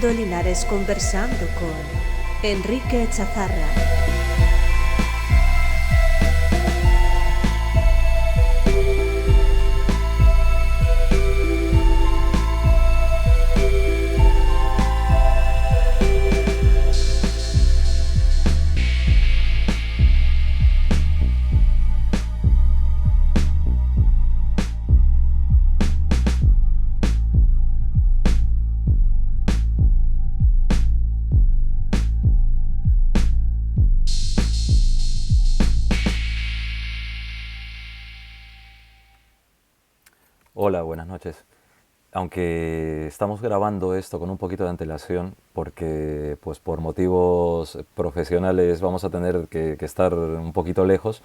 Koldo Linares conversando con Enrique Chazarra. Hola, buenas noches. Aunque estamos grabando esto con un poquito de antelación, porque pues por motivos profesionales vamos a tener que estar un poquito lejos,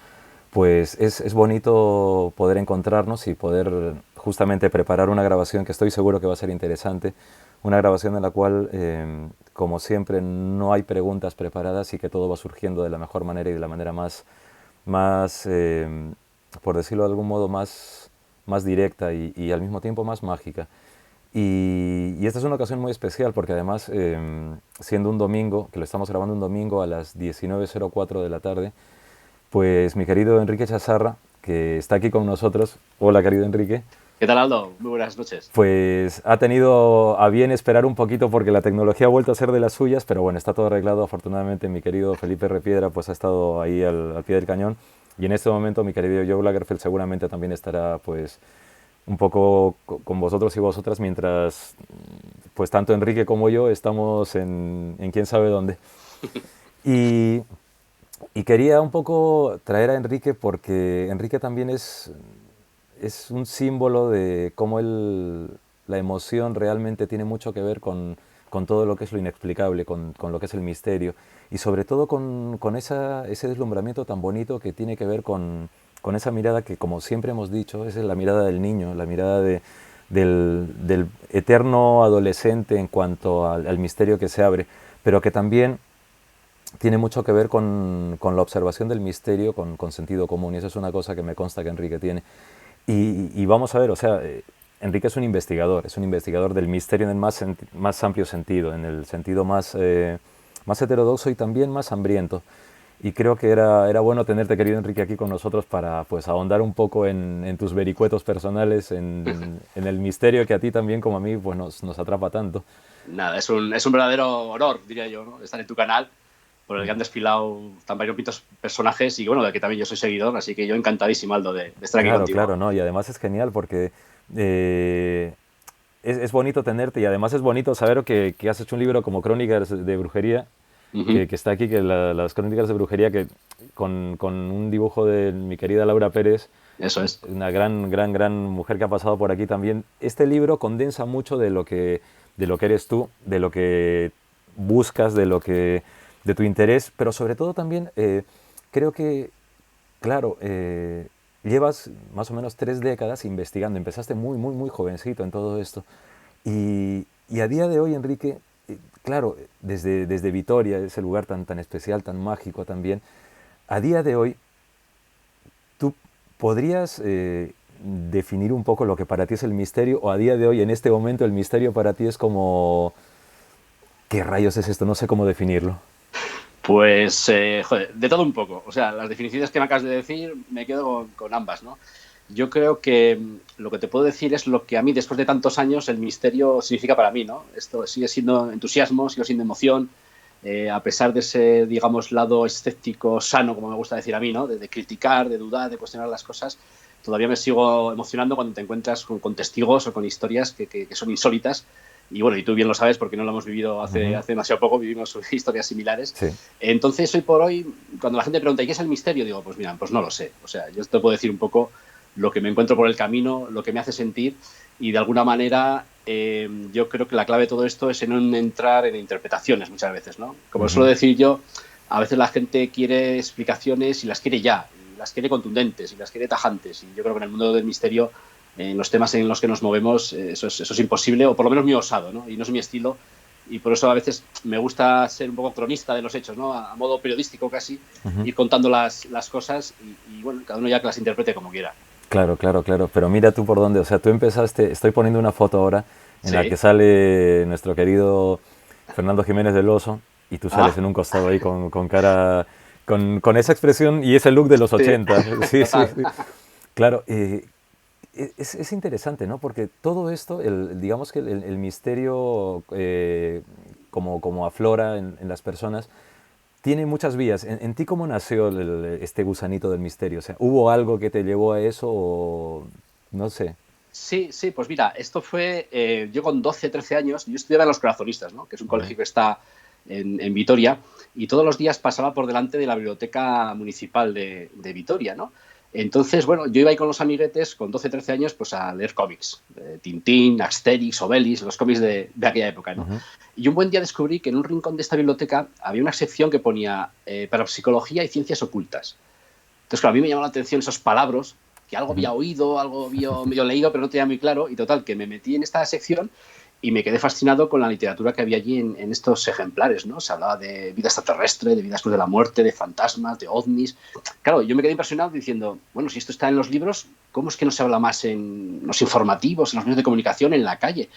pues es bonito poder encontrarnos y poder justamente preparar una grabación que estoy seguro que va a ser interesante, una grabación en la cual, como siempre, no hay preguntas preparadas y que todo va surgiendo de la mejor manera y de la manera más, por decirlo de algún modo, más directa y al mismo tiempo más mágica. Y esta es una ocasión muy especial porque además, siendo un domingo, que lo estamos grabando un domingo a las 19:04 de la tarde, pues mi querido Enrique Chazarra, que está aquí con nosotros, hola querido Enrique, ¿Qué tal, Aldo? Muy buenas noches. pues ha tenido a bien esperar un poquito porque la tecnología ha vuelto a ser de las suyas, pero bueno, está todo arreglado. Afortunadamente mi querido Felipe Repiedra pues ha estado ahí al pie del cañón y en este momento mi querido Joe Lagerfeld seguramente también estará pues un poco con vosotros y vosotras mientras pues tanto Enrique como yo estamos en quién sabe dónde. Y, y quería un poco traer a Enrique porque Enrique también es un símbolo de cómo la emoción realmente tiene mucho que ver con todo lo que es lo inexplicable, con lo que es el misterio y sobre todo con ese deslumbramiento tan bonito que tiene que ver con esa mirada que, como siempre hemos dicho, esa es la mirada del niño, la mirada del eterno adolescente en cuanto al misterio que se abre, pero que también tiene mucho que ver con la observación del misterio con sentido común, y eso es una cosa que me consta que Enrique tiene. Y vamos a ver, o sea, Enrique es un investigador del misterio en el más amplio sentido, en el sentido más heterodoxo y también más hambriento. Y creo que era bueno tenerte, querido Enrique, aquí con nosotros para pues ahondar un poco en tus vericuetos personales, en el misterio que a ti también como a mí pues nos atrapa tanto. Nada, es un verdadero honor, diría yo, ¿no? Estar en tu canal, por el que han desfilado tan varios personajes y bueno, de que también yo soy seguidor, así que yo encantadísimo, Aldo, de estar aquí Claro, contigo. claro, ¿no? Y además es genial porque eh, es bonito tenerte y además es bonito saber que has hecho un libro como Crónicas de Brujería, Ujú. que está aquí, que las Crónicas de Brujería, que con un dibujo de mi querida Laura Pérez, Eso es. una gran mujer que ha pasado por aquí también. Este libro condensa mucho de lo que eres tú, de lo que buscas, de tu interés, pero sobre todo también creo que, claro, llevas más o menos 3 décadas investigando. Empezaste muy jovencito en todo esto. Y a día de hoy, Enrique, claro, desde Vitoria, ese lugar tan especial, tan mágico también, a día de hoy, ¿tú podrías definir un poco lo que para ti es el misterio? O a día de hoy, en este momento, el misterio para ti es como... ¿Qué rayos es esto? No sé cómo definirlo. Pues, joder, de todo un poco. O sea, las definiciones que me acabas de decir, me quedo con ambas, ¿no? Yo creo que lo que te puedo decir es lo que a mí, después de tantos años, el misterio significa para mí, ¿no? Esto sigue siendo entusiasmo, sigue siendo emoción, a pesar de ese, digamos, lado escéptico sano, como me gusta decir a mí, ¿no? De criticar, de dudar, de cuestionar las cosas, todavía me sigo emocionando cuando te encuentras con testigos o con historias que son insólitas. Y bueno, y tú bien lo sabes porque no lo hemos vivido Ujú. hace demasiado poco, vivimos historias similares. Sí. Entonces, hoy por hoy, cuando la gente pregunta, ¿y qué es el misterio? Digo, pues mira, pues no lo sé. O sea, yo te puedo decir un poco lo que me encuentro por el camino, lo que me hace sentir y de alguna manera yo creo que la clave de todo esto es en no entrar en interpretaciones muchas veces, ¿no? Como suelo Ujú. decir yo, a veces la gente quiere explicaciones y las quiere ya, y las quiere contundentes y las quiere tajantes y yo creo que en el mundo del misterio, en los temas en los que nos movemos, eso es imposible o por lo menos muy osado, ¿no? Y no es mi estilo y por eso a veces me gusta ser un poco cronista de los hechos, ¿no? A modo periodístico casi, Ujú. ir contando las cosas y bueno, cada uno ya que las interprete como quiera. Claro, claro, claro. Pero mira tú por dónde. O sea, tú empezaste, estoy poniendo una foto ahora en la que Sí. sale nuestro querido Fernando Jiménez del Oso, y tú sales en un costado ahí con cara, con esa expresión y ese look de los sí, 80. Sí, sí, total. sí. Claro, es interesante, ¿no? Porque todo esto, digamos que el misterio, como aflora en las personas, tiene muchas vías. En ti, ¿cómo nació este gusanito del misterio? O sea, ¿hubo algo que te llevó a eso o no sé? Sí, sí, pues mira, esto fue, yo con 12, 13 años, yo estudiaba en Los Corazonistas, ¿no? Que es un Ujú. colegio que está en Vitoria, y todos los días pasaba por delante de la biblioteca municipal de Vitoria, ¿no? Entonces, bueno, yo iba ahí con los amiguetes, con 12, 13 años, pues a leer cómics, Tintín, Asterix, Obelix, los cómics de aquella época, ¿no? Ujú. Y un buen día descubrí que en un rincón de esta biblioteca había una sección que ponía parapsicología y ciencias ocultas. Entonces, claro, a mí me llamó la atención esos palabras, que algo Ujú. había oído, algo había medio leído, pero no tenía muy claro. Y total, que me metí en esta sección y me quedé fascinado con la literatura que había allí en estos ejemplares, ¿no? Se hablaba de vida extraterrestre, de vida después de la muerte, de fantasmas, de ovnis. Claro, yo me quedé impresionado diciendo, bueno, si esto está en los libros, ¿cómo es que no se habla más en los informativos, en los medios de comunicación, en la calle?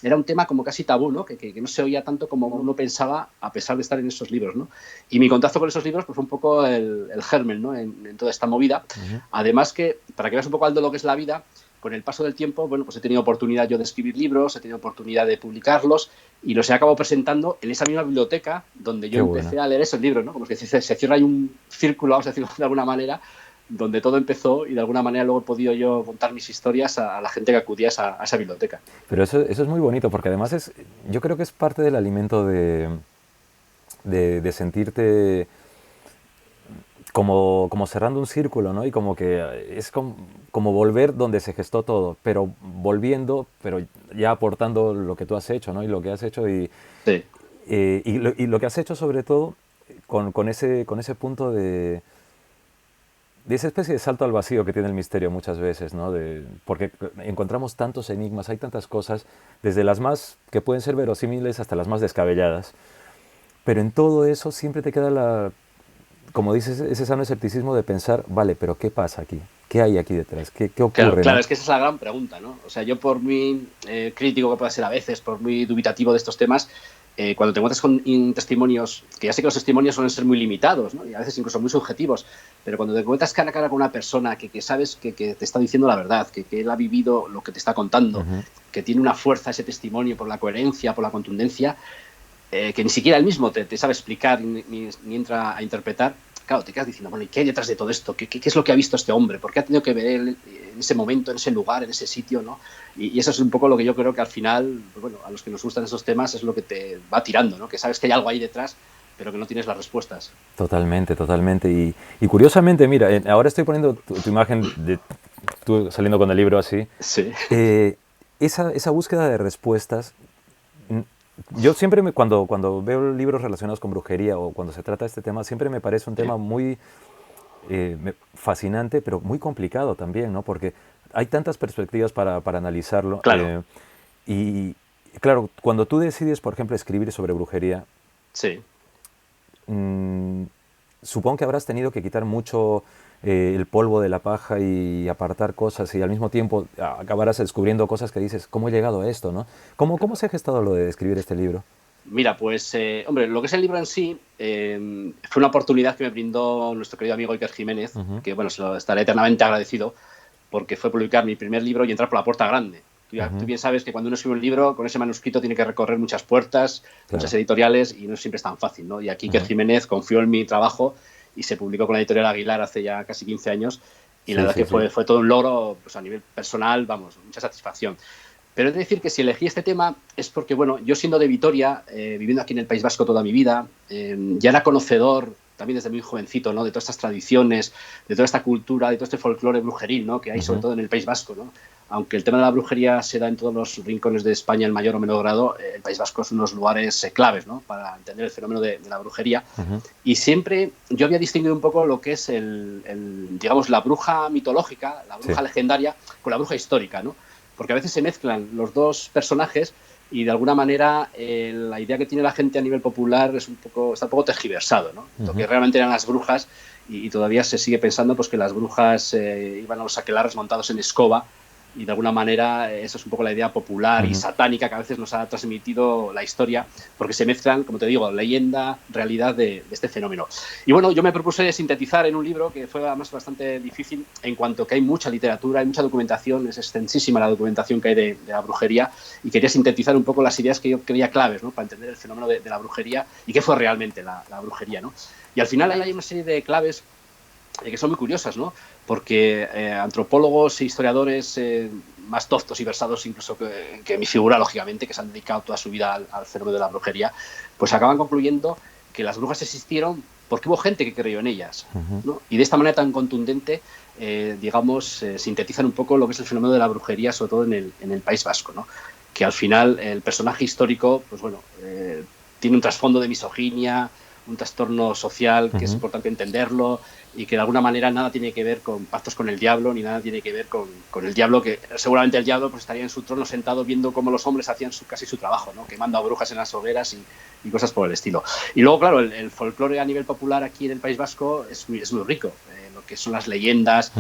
Era un tema como casi tabú, ¿no? Que no se oía tanto como uno pensaba a pesar de estar en esos libros, ¿no? Y mi contacto con esos libros pues, fue un poco el germen, ¿no? En toda esta movida. Ujú. Además que, para que veas un poco Aldo lo que es la vida, con el paso del tiempo, bueno, pues he tenido oportunidad yo de escribir libros, he tenido oportunidad de publicarlos y los he acabado presentando en esa misma biblioteca donde yo Qué bueno. empecé a leer esos libros, ¿no? Como que se cierra ahí un círculo, vamos a decirlo de alguna manera, donde todo empezó y de alguna manera luego he podido yo contar mis historias a la gente que acudía a esa biblioteca. Pero eso es muy bonito porque además yo creo que es parte del alimento de sentirte como cerrando un círculo, ¿no? Y como que es como volver donde se gestó todo, pero volviendo, pero ya aportando lo que tú has hecho, ¿no? Y lo que has hecho Sí, y lo que has hecho sobre todo con ese punto de esa especie de salto al vacío que tiene el misterio muchas veces, ¿no? Porque encontramos tantos enigmas, hay tantas cosas, desde las más que pueden ser verosímiles hasta las más descabelladas. Pero en todo eso siempre te queda como dices, ese sano escepticismo de pensar, vale, pero ¿qué pasa aquí? ¿Qué hay aquí detrás? ¿Qué claro, ocurre, claro, no? es que esa es la gran pregunta, ¿no? O sea, yo por muy crítico que pueda ser a veces, por muy dubitativo de estos temas, cuando te encuentras con testimonios, que ya sé que los testimonios suelen ser muy limitados, ¿no? Y a veces incluso muy subjetivos, pero cuando te encuentras cara a cara con una persona que sabes que te está diciendo la verdad, que él ha vivido lo que te está contando, Ujú. que tiene una fuerza ese testimonio por la coherencia, por la contundencia, que ni siquiera él mismo te sabe explicar ni entra a interpretar, claro, te quedas diciendo, bueno, ¿y qué hay detrás de todo esto? ¿Qué es lo que ha visto este hombre? ¿Por qué ha tenido que ver él en ese momento, en ese lugar, en ese sitio, ¿no? Y eso es un poco lo que yo creo que al final, pues bueno, a los que nos gustan esos temas es lo que te va tirando, ¿no? Que sabes que hay algo ahí detrás, pero que no tienes las respuestas. Totalmente, totalmente. Y curiosamente, mira, ahora estoy poniendo tu imagen de tú saliendo con el libro así. Sí, Eh, esa búsqueda de respuestas. Mm, Yo siempre, cuando veo libros relacionados con brujería o cuando se trata de este tema, siempre me parece un sí, tema muy fascinante, pero muy complicado también, ¿no? Porque hay tantas perspectivas para analizarlo. claro, Y claro, cuando tú decides, por ejemplo, escribir sobre brujería, sí. mm, supongo que habrás tenido que quitar mucho el polvo de la paja y apartar cosas y al mismo tiempo acabarás descubriendo cosas que dices, ¿cómo he llegado a esto, no? ¿Cómo se ha gestado lo de escribir este libro? Mira, pues, hombre, lo que es el libro en sí fue una oportunidad que me brindó nuestro querido amigo Iker Jiménez, Ujú. que, bueno, se lo estaré eternamente agradecido, porque fue publicar mi primer libro y entrar por la puerta grande. Tú Ujú. bien sabes que cuando uno escribe un libro, con ese manuscrito tiene que recorrer muchas puertas, muchas Claro. editoriales, y no siempre es tan fácil, ¿no? Y aquí Iker Ujú. Jiménez confió en mi trabajo y se publicó con la editorial Aguilar hace ya casi 15 años, y la Sí, verdad sí, que sí. fue todo un logro, pues, a nivel personal, vamos, mucha satisfacción. Pero he de decir que si elegí este tema es porque, bueno, yo siendo de Vitoria, viviendo aquí en el País Vasco toda mi vida, ya era conocedor también desde muy jovencito, ¿no? De todas estas tradiciones, de toda esta cultura, de todo este folclore brujeril, ¿no? Que hay sobre Ujú. todo en el País Vasco, ¿no? Aunque el tema de la brujería se da en todos los rincones de España en mayor o menor grado, el País Vasco es unos lugares claves, ¿no? Para entender el fenómeno de la brujería. Ujú. Y siempre yo había distinguido un poco lo que es digamos, la bruja mitológica, la Sí. bruja legendaria, con la bruja histórica, ¿no? Porque a veces se mezclan los dos personajes y de alguna manera la idea que tiene la gente a nivel popular está un poco tergiversado, ¿no? Lo que Ujú. realmente eran las brujas y todavía se sigue pensando pues, que las brujas iban a los aquelarres montados en escoba y de alguna manera esa es un poco la idea popular y satánica que a veces nos ha transmitido la historia, porque se mezclan, como te digo, leyenda, realidad de este fenómeno. Y bueno, yo me propuse sintetizar en un libro que fue además bastante difícil, en cuanto que hay mucha literatura, hay mucha documentación, es extensísima la documentación que hay de la brujería, y quería sintetizar un poco las ideas que yo creía claves, ¿no?, para entender el fenómeno de la brujería y qué fue realmente la brujería, ¿no? Y al final hay una serie de claves que son muy curiosas, ¿no? Porque antropólogos e historiadores más doctos y versados incluso que mi figura, lógicamente, que se han dedicado toda su vida al fenómeno de la brujería, pues acaban concluyendo que las brujas existieron porque hubo gente que creyó en ellas, ¿no? Y de esta manera tan contundente, digamos, sintetizan un poco lo que es el fenómeno de la brujería, sobre todo en el País Vasco, ¿no? Que al final el personaje histórico, pues bueno, tiene un trasfondo de misoginia, un trastorno social que es importante entenderlo, y que de alguna manera nada tiene que ver con pactos con el diablo, ni nada tiene que ver con el diablo, que seguramente el diablo pues estaría en su trono sentado viendo cómo los hombres hacían casi su trabajo, ¿no?, quemando a brujas en las hogueras y cosas por el estilo. Y luego, claro, el folclore a nivel popular aquí en el País Vasco es muy rico. Lo que son las leyendas,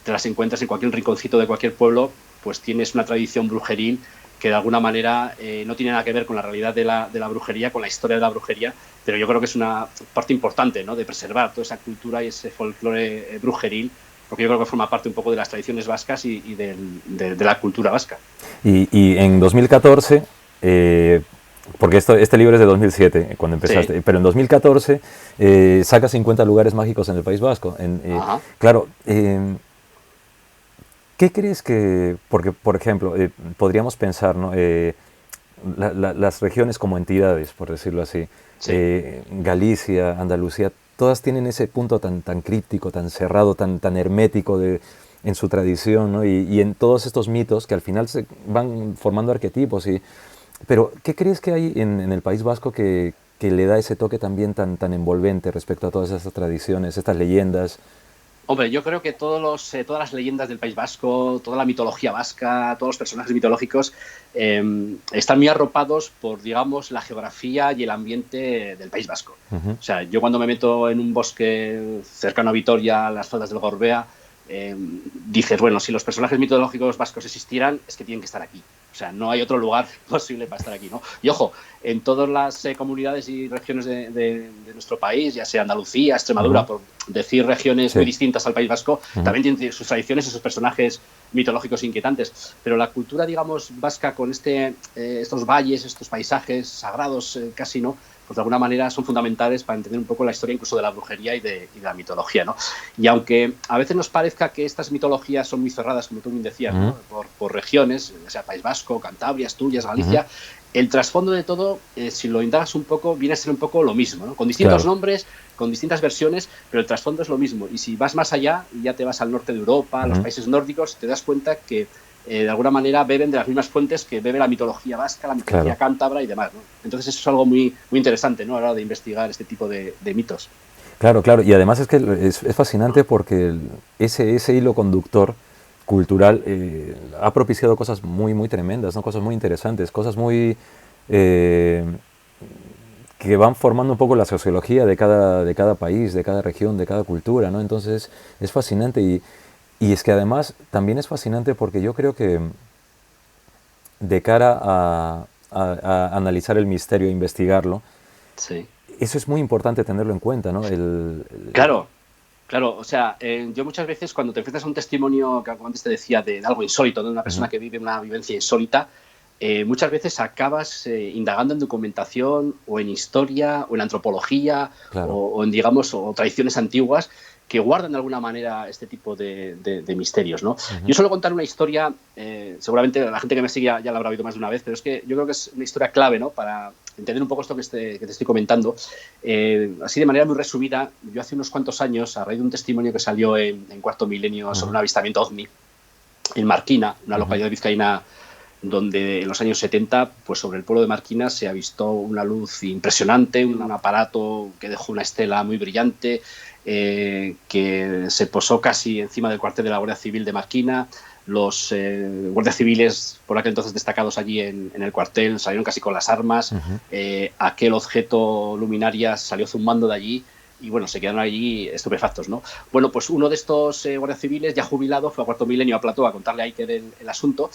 te las encuentras en cualquier rinconcito de cualquier pueblo, pues tienes una tradición brujeril que de alguna manera no tiene nada que ver con la realidad de la brujería, con la historia de la brujería, pero yo creo que es una parte importante, ¿no?, de preservar toda esa cultura y ese folclore brujeril, porque yo creo que forma parte un poco de las tradiciones vascas y de la cultura vasca. Y en 2014, porque este libro es de 2007, cuando empezaste, sí, pero en 2014 sacas 50 lugares mágicos en el País Vasco. Claro, ¿qué crees que, porque por ejemplo, podríamos pensar, ¿no?, las regiones como entidades, por decirlo así, Galicia, Andalucía, todas tienen ese punto tan críptico, tan cerrado, tan hermético en su tradición, ¿no?, y en todos estos mitos que al final se van formando arquetipos. Pero, ¿qué crees que hay en el País Vasco que le da ese toque también tan envolvente respecto a todas estas tradiciones, estas leyendas? Hombre, yo creo que todas las leyendas del País Vasco, toda la mitología vasca, todos los personajes mitológicos están muy arropados por, digamos, la geografía y el ambiente del País Vasco. O sea, yo cuando me meto en un bosque cercano a Vitoria, a las faldas del Gorbea, dices, bueno, si los personajes mitológicos vascos existieran, es que tienen que estar aquí. O sea, no hay otro lugar posible para estar aquí, ¿no? Y ojo, en todas las comunidades y regiones de nuestro país, ya sea Andalucía, Extremadura, por decir regiones muy distintas al País Vasco, también tienen sus tradiciones y sus personajes mitológicos inquietantes. Pero la cultura, digamos, vasca con estos valles, estos paisajes sagrados casi, ¿no?, pues de alguna manera son fundamentales para entender un poco la historia incluso de la brujería y de la mitología, ¿no? Y aunque a veces nos parezca que estas mitologías son muy cerradas, como tú bien decías, ¿no?, por regiones, ya sea País Vasco, Cantabria, Asturias, Galicia, el trasfondo de todo, si lo indagas un poco, viene a ser un poco lo mismo, ¿no?, con distintos nombres, con distintas versiones, pero el trasfondo es lo mismo. Y si vas más allá y ya te vas al norte de Europa, a los países nórdicos, te das cuenta que de alguna manera beben de las mismas fuentes que bebe la mitología vasca, la mitología cántabra y demás, ¿no? Entonces eso es algo muy interesante, ¿no?, a la hora de investigar este tipo de mitos. Claro, y además es que es fascinante porque ese hilo conductor cultural ha propiciado cosas muy tremendas, ¿no?, cosas muy interesantes, cosas muy que van formando un poco la sociología de cada país, de cada región, de cada cultura, ¿no? Entonces es fascinante y es que además también es fascinante porque yo creo que de cara a analizar el misterio, investigarlo, eso es muy importante tenerlo en cuenta, ¿no? Claro, o sea, yo muchas veces cuando te enfrentas a un testimonio, que antes te decía, de algo insólito, de una persona que vive una vivencia insólita, muchas veces acabas indagando en documentación o en historia o en antropología o en, digamos, o tradiciones antiguas que guardan de alguna manera este tipo de misterios, ¿no? Yo suelo contar una historia, seguramente la gente que me sigue ya la habrá oído más de una vez, pero es que yo creo que es una historia clave, ¿no?, para entender un poco esto que te estoy comentando. Así de manera muy resumida, yo hace unos cuantos años, a raíz de un testimonio que salió en Cuarto Milenio sobre un avistamiento ovni en Marquina, una localidad vizcaína, donde en los años 70, pues sobre el pueblo de Marquina se avistó una luz impresionante, un aparato que dejó una estela muy brillante, que se posó casi encima del cuartel de la Guardia Civil de Marquina. Los guardias civiles, por aquel entonces destacados allí en el cuartel, salieron casi con las armas. Aquel objeto luminaria salió zumbando de allí y bueno, se quedaron allí estupefactos, ¿no? Bueno, pues uno de estos guardias civiles, ya jubilado, fue a Cuarto Milenio a Plató a contarle a Iker el asunto,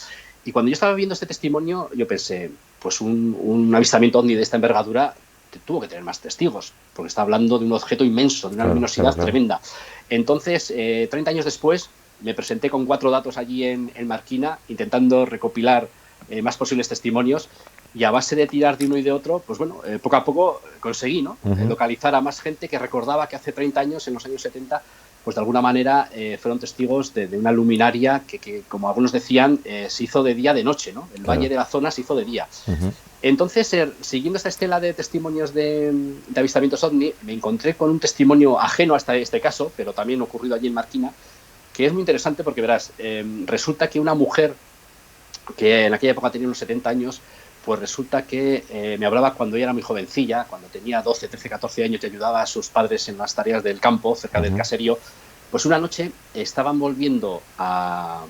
y cuando yo estaba viendo este testimonio, yo pensé, pues un avistamiento ovni de esta envergadura tuvo que tener más testigos, porque está hablando de un objeto inmenso, de una luminosidad tremenda. Entonces, 30 años después, me presenté con 4 datos allí en Marquina, intentando recopilar más posibles testimonios, y a base de tirar de uno y de otro, pues bueno, poco a poco conseguí, ¿no? Localizar a más gente que recordaba que hace 30 años, en los años 70, pues de alguna manera fueron testigos de una luminaria que, como algunos decían, se hizo de día de noche, ¿no? El valle de la zona se hizo de día. Entonces, siguiendo esta estela de testimonios de avistamientos ovni, me encontré con un testimonio ajeno a este caso, pero también ocurrido allí en Marquina, que es muy interesante porque, verás, resulta que una mujer que en aquella época tenía unos 70 años, pues resulta que me hablaba cuando ella era muy jovencilla, cuando tenía 12, 13, 14 años y ayudaba a sus padres en las tareas del campo, cerca del caserío. Pues una noche estaban volviendo a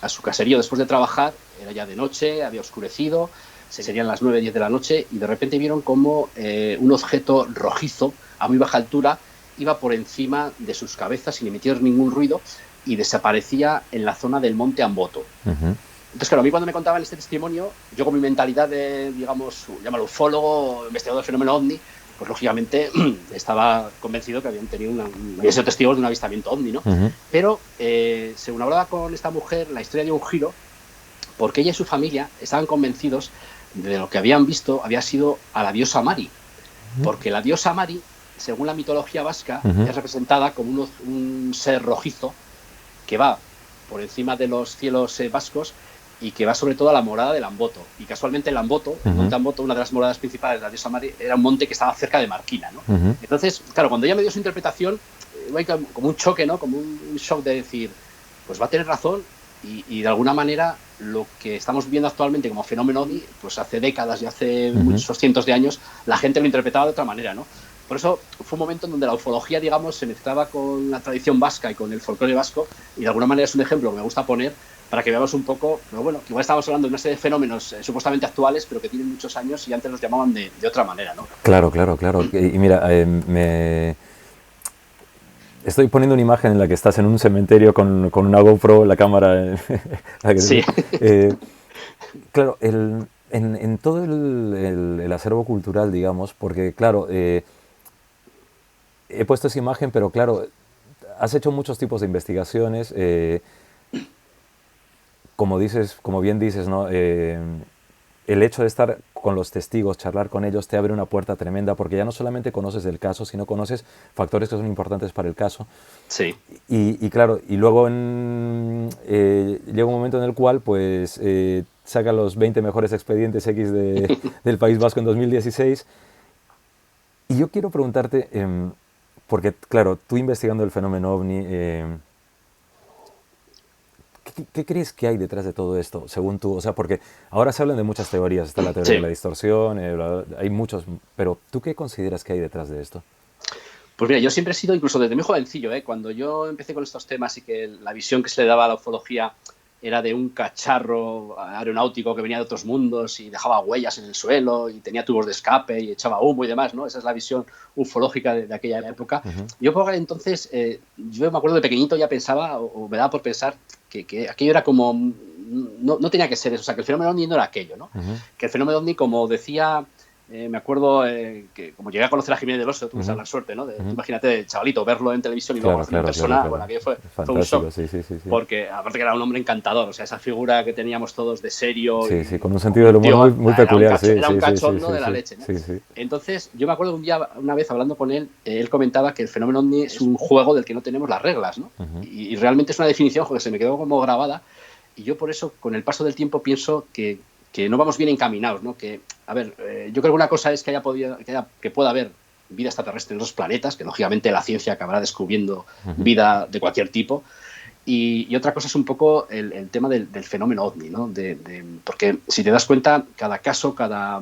su caserío después de trabajar, era ya de noche, había oscurecido, serían las 9, 10 de la noche, y de repente vieron como un objeto rojizo a muy baja altura iba por encima de sus cabezas sin emitir ningún ruido y desaparecía en la zona del monte Amboto. Entonces, claro, a mí cuando me contaban este testimonio, yo con mi mentalidad de, digamos, llámalo ufólogo, investigador del fenómeno ovni, pues lógicamente estaba convencido que habían sido testigos de un avistamiento ovni, ¿no? Pero, según hablaba con esta mujer, la historia dio un giro, porque ella y su familia estaban convencidos de lo que habían visto había sido a la diosa Mari, porque la diosa Mari, según la mitología vasca, es representada como un ser rojizo que va por encima de los cielos vascos y que va sobre todo a la morada del Amboto. Y casualmente el Amboto, el monte Amboto, una de las moradas principales de la diosa Mari, era un monte que estaba cerca de Marquina, ¿no? Entonces, claro, cuando ella me dio su interpretación, hay como un choque, ¿no? Como un shock de decir, pues va a tener razón, y de alguna manera lo que estamos viendo actualmente como fenómeno ovni, pues hace décadas y hace muchos cientos de años, la gente lo interpretaba de otra manera, ¿no? Por eso fue un momento en donde la ufología, digamos, se mezclaba con la tradición vasca y con el folclore vasco, y de alguna manera es un ejemplo que me gusta poner para que veamos un poco, pero bueno, que igual estamos hablando de una serie de fenómenos supuestamente actuales, pero que tienen muchos años y antes los llamaban de otra manera, ¿no? Claro. Y mira, estoy poniendo una imagen en la que estás en un cementerio con una GoPro, la cámara. Sí. Claro, en todo el acervo cultural, digamos, porque claro, he puesto esa imagen, pero claro, has hecho muchos tipos de investigaciones, como bien dices, ¿no? El hecho de estar con los testigos, charlar con ellos, te abre una puerta tremenda, porque ya no solamente conoces el caso, sino conoces factores que son importantes para el caso. Sí. Y claro, y luego llega un momento en el cual, pues, saca los 20 mejores expedientes X del País Vasco en 2016. Y yo quiero preguntarte, porque claro, tú investigando el fenómeno OVNI, ¿qué crees que hay detrás de todo esto, según tú? O sea, porque ahora se hablan de muchas teorías, está la teoría de la distorsión, hay muchos, pero ¿tú qué consideras que hay detrás de esto? Pues mira, yo siempre he sido, incluso desde muy jovencillo, cuando yo empecé con estos temas y que la visión que se le daba a la ufología era de un cacharro aeronáutico que venía de otros mundos y dejaba huellas en el suelo y tenía tubos de escape y echaba humo y demás, ¿no? Esa es la visión ufológica de aquella época. Yo por entonces, yo me acuerdo de pequeñito ya pensaba, o me daba por pensar, que aquello era como... No tenía que ser eso, o sea, que el fenómeno ovni no era aquello, ¿no? Que el fenómeno ovni, como decía... me acuerdo que como llegué a conocer a Jiménez del Oso, tuve la suerte, ¿no? Imagínate, de chavalito, verlo en televisión y luego en persona, bueno, aquello fue un shock. Sí. Porque aparte que era un hombre encantador, o sea, esa figura que teníamos todos de serio. Sí, con un sentido del humor muy peculiar. Era un cachondo de la leche, ¿no? Sí. Entonces, yo me acuerdo una vez hablando con él, él comentaba que el fenómeno ovni es un juego del que no tenemos las reglas, ¿no? Y realmente es una definición que se me quedó como grabada, y yo por eso, con el paso del tiempo, pienso que no vamos bien encaminados, ¿no? Que, a ver, yo creo que una cosa es que pueda haber vida extraterrestre en los planetas, que lógicamente la ciencia acabará descubriendo vida de cualquier tipo, y otra cosa es un poco el tema del fenómeno ovni, ¿no? Porque si te das cuenta, cada caso, cada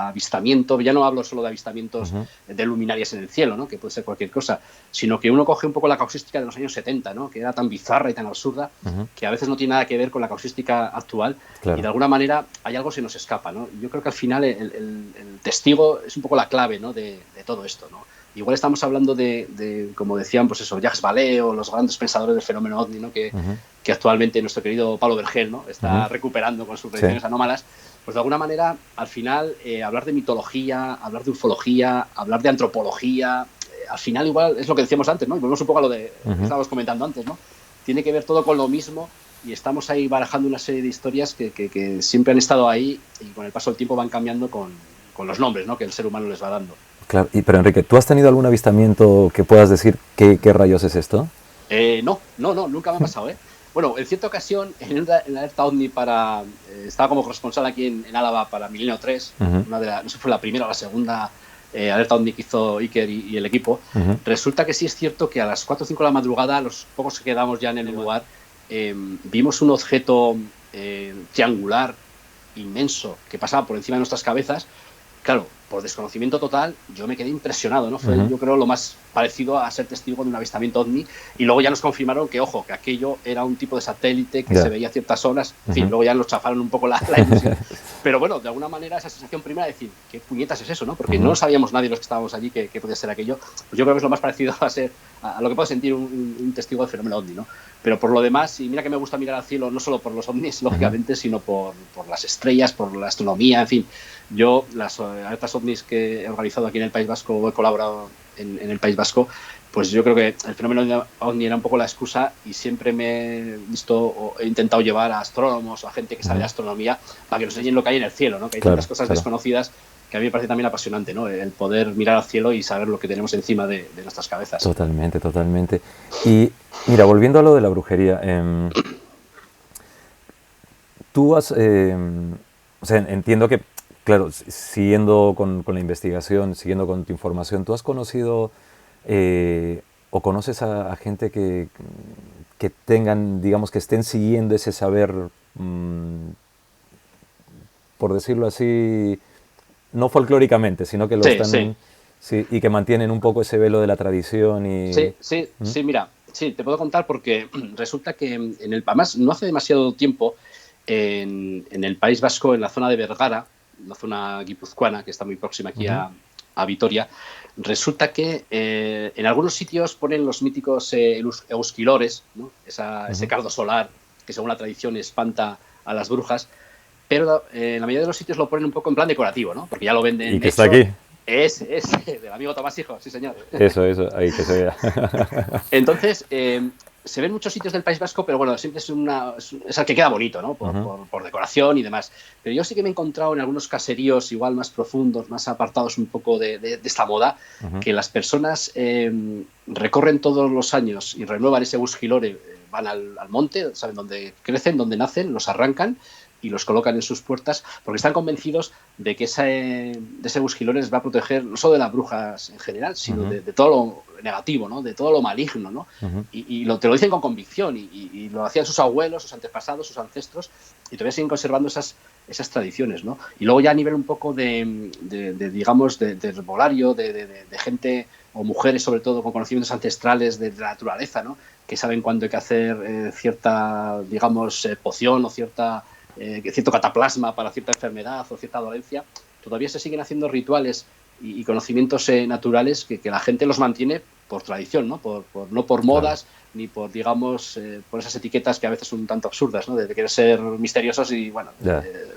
avistamiento, ya no hablo solo de avistamientos de luminarias en el cielo, ¿no? Que puede ser cualquier cosa, sino que uno coge un poco la causística de los años 70, ¿no? Que era tan bizarra y tan absurda, que a veces no tiene nada que ver con la causística actual, y de alguna manera hay algo que se nos escapa, ¿no? Yo creo que al final el testigo es un poco la clave, ¿no? de todo esto, ¿no? igual estamos hablando como decían, pues eso, Jacques Vallée o los grandes pensadores del fenómeno ovni, ¿no? Que actualmente nuestro querido Pablo Vergel, ¿no? Está recuperando con sus predicciones anómalas. Pues de alguna manera, al final, hablar de mitología, hablar de ufología, hablar de antropología, al final igual es lo que decíamos antes, ¿no? Y volvemos un poco a lo que estábamos comentando antes, ¿no? Tiene que ver todo con lo mismo y estamos ahí barajando una serie de historias que siempre han estado ahí y con el paso del tiempo van cambiando con los nombres, ¿no? Que el ser humano les va dando. Claro, pero Enrique, ¿tú has tenido algún avistamiento que puedas decir qué rayos es esto? No, nunca me ha pasado, ¿eh? Bueno, en cierta ocasión, en la alerta OVNI estaba como corresponsal aquí en Álava para Milenio 3, no sé si fue la primera o la segunda alerta OVNI que hizo Iker y el equipo. Resulta que sí es cierto que a las 4 o 5 de la madrugada, los pocos que quedamos ya en el lugar, vimos un objeto triangular inmenso que pasaba por encima de nuestras cabezas. Claro, por desconocimiento total, yo me quedé impresionado, ¿no? Fue, yo creo, lo más parecido a ser testigo de un avistamiento OVNI. Y luego ya nos confirmaron que, ojo, que aquello era un tipo de satélite que se veía a ciertas horas. En fin, luego ya nos chafaron un poco la ilusión. Pero bueno, de alguna manera esa sensación primera de decir, ¿qué puñetas es eso, no? Porque no sabíamos nadie los que estábamos allí que podía ser aquello. Pues yo creo que es lo más parecido a lo que puede sentir un testigo del fenómeno OVNI, ¿no? Pero por lo demás, y mira que me gusta mirar al cielo, no solo por los ovnis, lógicamente, sino por las estrellas, por la astronomía, en fin. Yo, las alertas ovnis que he organizado aquí en el País Vasco o he colaborado en el País Vasco, pues yo creo que el fenómeno ovni era un poco la excusa y siempre me he visto o he intentado llevar a astrónomos o a gente que sabe de astronomía para que nos enseñen lo que hay en el cielo, ¿no? Que hay tantas cosas desconocidas que a mí me parece también apasionante, ¿no? El poder mirar al cielo y saber lo que tenemos encima de nuestras cabezas. Totalmente, totalmente. Y mira, volviendo a lo de la brujería, tú has, o sea, entiendo que, claro, siguiendo con la investigación, siguiendo con tu información, ¿tú has conocido o conoces a gente que tengan, digamos, que estén siguiendo ese saber, por decirlo así, no folclóricamente, sino que lo están... Sí, y que mantienen un poco ese velo de la tradición y... Sí, mira, sí, te puedo contar porque resulta que además no hace demasiado tiempo en el País Vasco, en la zona de Vergara, la zona guipuzcoana, que está muy próxima aquí a Vitoria, resulta que en algunos sitios ponen los míticos euskilores, ¿no? Ese cardo solar que según la tradición espanta a las brujas, pero en la mayoría de los sitios lo ponen un poco en plan decorativo, ¿no? Porque ya lo venden. ¿Y que está aquí? Ese, del amigo Tomás Hijo, sí señor. Eso, ahí que se vea. Entonces, se ven muchos sitios del País Vasco, pero bueno, siempre es el que queda bonito, ¿no? Por decoración y demás. Pero yo sí que me he encontrado en algunos caseríos igual más profundos, más apartados un poco de esta moda, que las personas recorren todos los años y renuevan ese busquilore, van al monte, saben dónde crecen, dónde nacen, los arrancan y los colocan en sus puertas porque están convencidos de que ese busquilore les va a proteger no solo de las brujas en general, sino de todo lo negativo, ¿no? De todo lo maligno, ¿no? Y te lo dicen con convicción y lo hacían sus abuelos, sus antepasados, sus ancestros y todavía siguen conservando esas tradiciones, ¿no? Y luego ya a nivel un poco digamos, de herbolario, de gente o mujeres sobre todo con conocimientos ancestrales de la naturaleza, ¿no? Que saben cuándo hay que hacer cierta, digamos, poción o cierto cataplasma para cierta enfermedad o cierta dolencia. Todavía se siguen haciendo rituales y conocimientos naturales que la gente los mantiene por tradición, ¿no? No por modas, ni por, digamos, por esas etiquetas que a veces son un tanto absurdas, ¿no? De querer ser misteriosos y, bueno,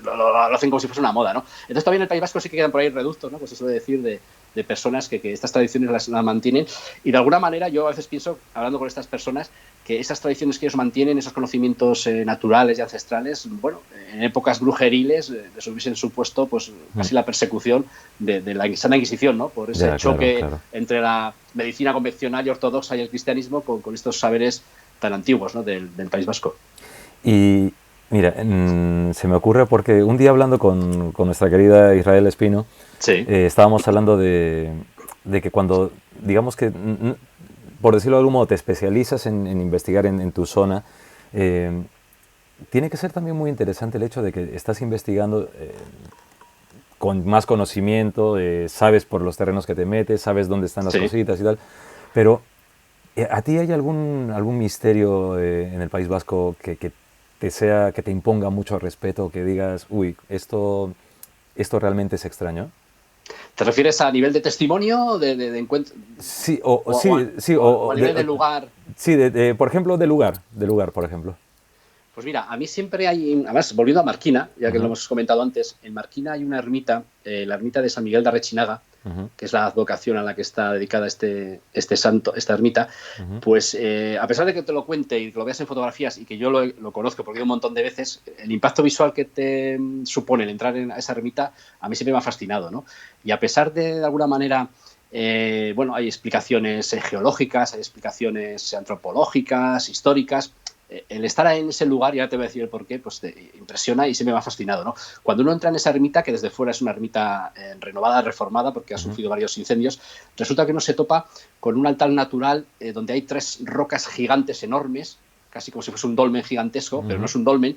lo hacen como si fuese una moda, ¿no? Entonces todavía en el País Vasco sí que quedan por ahí reductos, ¿no? Pues se suele decir de personas que estas tradiciones las mantienen y de alguna manera yo a veces pienso, hablando con estas personas, que esas tradiciones que ellos mantienen, esos conocimientos naturales y ancestrales, bueno, en épocas brujeriles les hubiesen supuesto pues casi la persecución de la sana Inquisición, ¿no? Por ese choque entre la medicina convencional y ortodoxa y el cristianismo con estos saberes tan antiguos, ¿no? del País Vasco. Y mira, se me ocurre porque un día hablando con nuestra querida Israel Espino, estábamos hablando de que cuando, digamos que, por decirlo de algún modo, te especializas en investigar en tu zona, tiene que ser también muy interesante el hecho de que estás investigando con más conocimiento, sabes por los terrenos que te metes, sabes dónde están las cositas y tal, pero ¿a ti hay algún misterio en el País Vasco que te imponga mucho respeto, que digas, uy, esto realmente es extraño? ¿Te refieres a nivel de testimonio, de encuentro? Sí, O a nivel de lugar. Sí, por ejemplo, de lugar, por ejemplo. Pues mira, a mí siempre hay, además, volviendo a Marquina, ya que lo Uh-huh. hemos comentado antes, en Marquina hay una ermita, la ermita de San Miguel de Arrechinaga, Uh-huh. que es la advocación a la que está dedicada este santo, esta ermita. Uh-huh. Pues a pesar de que te lo cuente y que lo veas en fotografías y que yo lo conozco porque he ido un montón de veces, el impacto visual que te supone el entrar en esa ermita a mí siempre me ha fascinado, ¿no? Y a pesar de alguna manera, bueno, hay explicaciones geológicas, hay explicaciones antropológicas, históricas. El estar en ese lugar, ya te voy a decir el porqué, pues te impresiona y siempre me ha fascinado, ¿no? Cuando uno entra en esa ermita, que desde fuera es una ermita renovada, reformada, porque ha sufrido varios incendios, resulta que uno se topa con un altar natural donde hay 3 rocas gigantes enormes, casi como si fuese un dolmen gigantesco, pero no es un dolmen,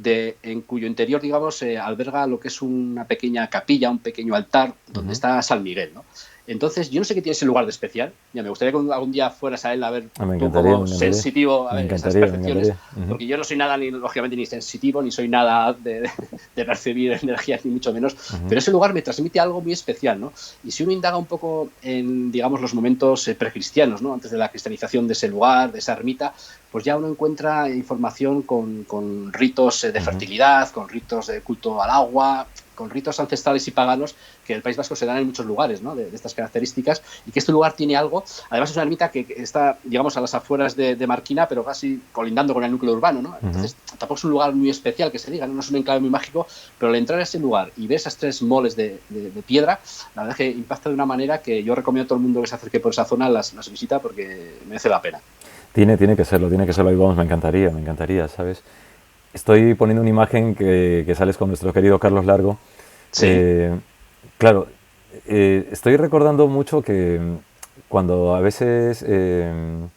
en cuyo interior, digamos, alberga lo que es una pequeña capilla, un pequeño altar, donde está San Miguel, ¿no? Entonces, yo no sé qué tiene ese lugar de especial. Ya me gustaría que algún día fueras a él a ver tú como sensitivo a ver esas percepciones, porque yo no soy nada, ni lógicamente, ni sensitivo, ni soy nada de percibir energías, ni mucho menos, pero ese lugar me transmite algo muy especial, ¿no? Y si uno indaga un poco en, digamos, los momentos precristianos, ¿no? Antes de la cristianización de ese lugar, de esa ermita, pues ya uno encuentra información con ritos de fertilidad, con ritos de culto al agua, con ritos ancestrales y paganos que en el País Vasco se dan en muchos lugares, ¿no? de estas características, y que este lugar tiene algo. Además es una ermita que está, digamos, a las afueras de Marquina, pero casi colindando con el núcleo urbano, ¿no? Entonces tampoco es un lugar muy especial que se diga, no es un enclave muy mágico, pero al entrar a ese lugar y ver esas 3 moles de piedra, la verdad es que impacta de una manera que yo recomiendo a todo el mundo que se acerque por esa zona las visita, porque merece la pena. Tiene que serlo, y vamos, me encantaría, ¿sabes? Estoy poniendo una imagen que sales con nuestro querido Carlos Largo. Sí. Claro, estoy recordando mucho que cuando a veces hay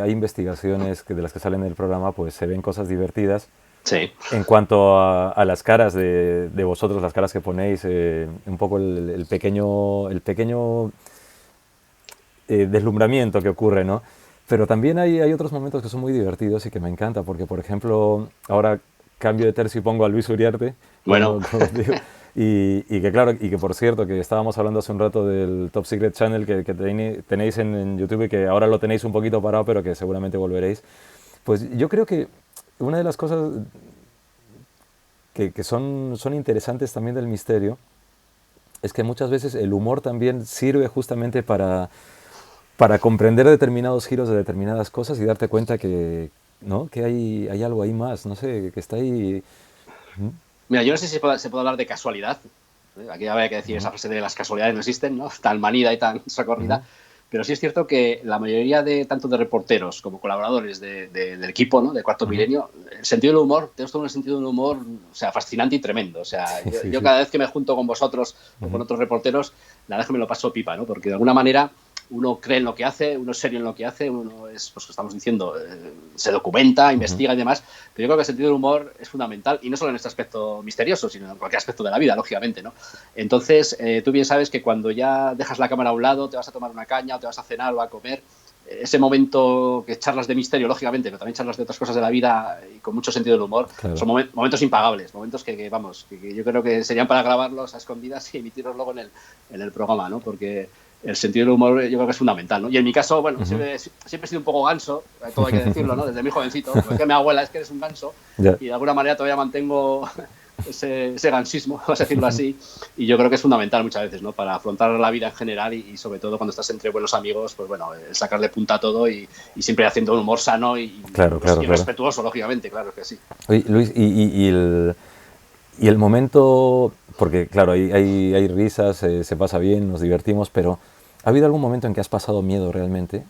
investigaciones de las que salen del programa, pues se ven cosas divertidas. Sí. En cuanto a las caras de vosotros, las caras que ponéis, un poco el pequeño deslumbramiento que ocurre, ¿no? Pero también hay otros momentos que son muy divertidos y que me encanta, porque, por ejemplo, ahora cambio de tercio y pongo a Luis Uriarte. Bueno. Y que, claro, y que, por cierto, que estábamos hablando hace un rato del Top Secret Channel que tenéis en YouTube y que ahora lo tenéis un poquito parado, pero que seguramente volveréis. Pues yo creo que una de las cosas que son interesantes también del misterio es que muchas veces el humor también sirve justamente para comprender determinados giros de determinadas cosas y darte cuenta que, ¿no? Que hay algo ahí más, no sé, que está ahí. Mira, yo no sé si se puede hablar de casualidad. Aquí habría que decir esa frase de las casualidades no existen, ¿no? Tan manida y tan socorrida. Pero sí es cierto que la mayoría tanto de reporteros como colaboradores del equipo, ¿no? De Cuarto Milenio, el sentido del humor, tenemos todo un sentido del humor, o sea, fascinante y tremendo. O sea, yo cada vez que me junto con vosotros o con otros reporteros, la verdad es que me lo paso pipa, ¿no? Porque de alguna manera uno cree en lo que hace, uno es serio en lo que hace, uno es, pues estamos diciendo, se documenta, investiga y demás, pero yo creo que el sentido del humor es fundamental, y no solo en este aspecto misterioso, sino en cualquier aspecto de la vida, lógicamente, ¿no? Entonces, tú bien sabes que cuando ya dejas la cámara a un lado, te vas a tomar una caña, o te vas a cenar o a comer, ese momento que charlas de misterio, lógicamente, pero también charlas de otras cosas de la vida y con mucho sentido del humor, claro. Son momentos impagables, momentos que yo creo que serían para grabarlos a escondidas y emitirlos luego en el programa, ¿no? Porque el sentido del humor yo creo que es fundamental, ¿no? Y en mi caso, bueno, siempre he sido un poco ganso, todo hay que decirlo, ¿no? Desde muy jovencito, porque mi abuela es que eres un ganso, y de alguna manera todavía mantengo ese gansismo, vamos a decirlo así, y yo creo que es fundamental muchas veces, ¿no? Para afrontar la vida en general y sobre todo cuando estás entre buenos amigos, pues bueno, sacarle punta a todo y siempre haciendo un humor sano y respetuoso, lógicamente, claro que sí. Oye, Luis, y el momento, porque claro, hay risas, se pasa bien, nos divertimos, pero ¿ha habido algún momento en que has pasado miedo realmente?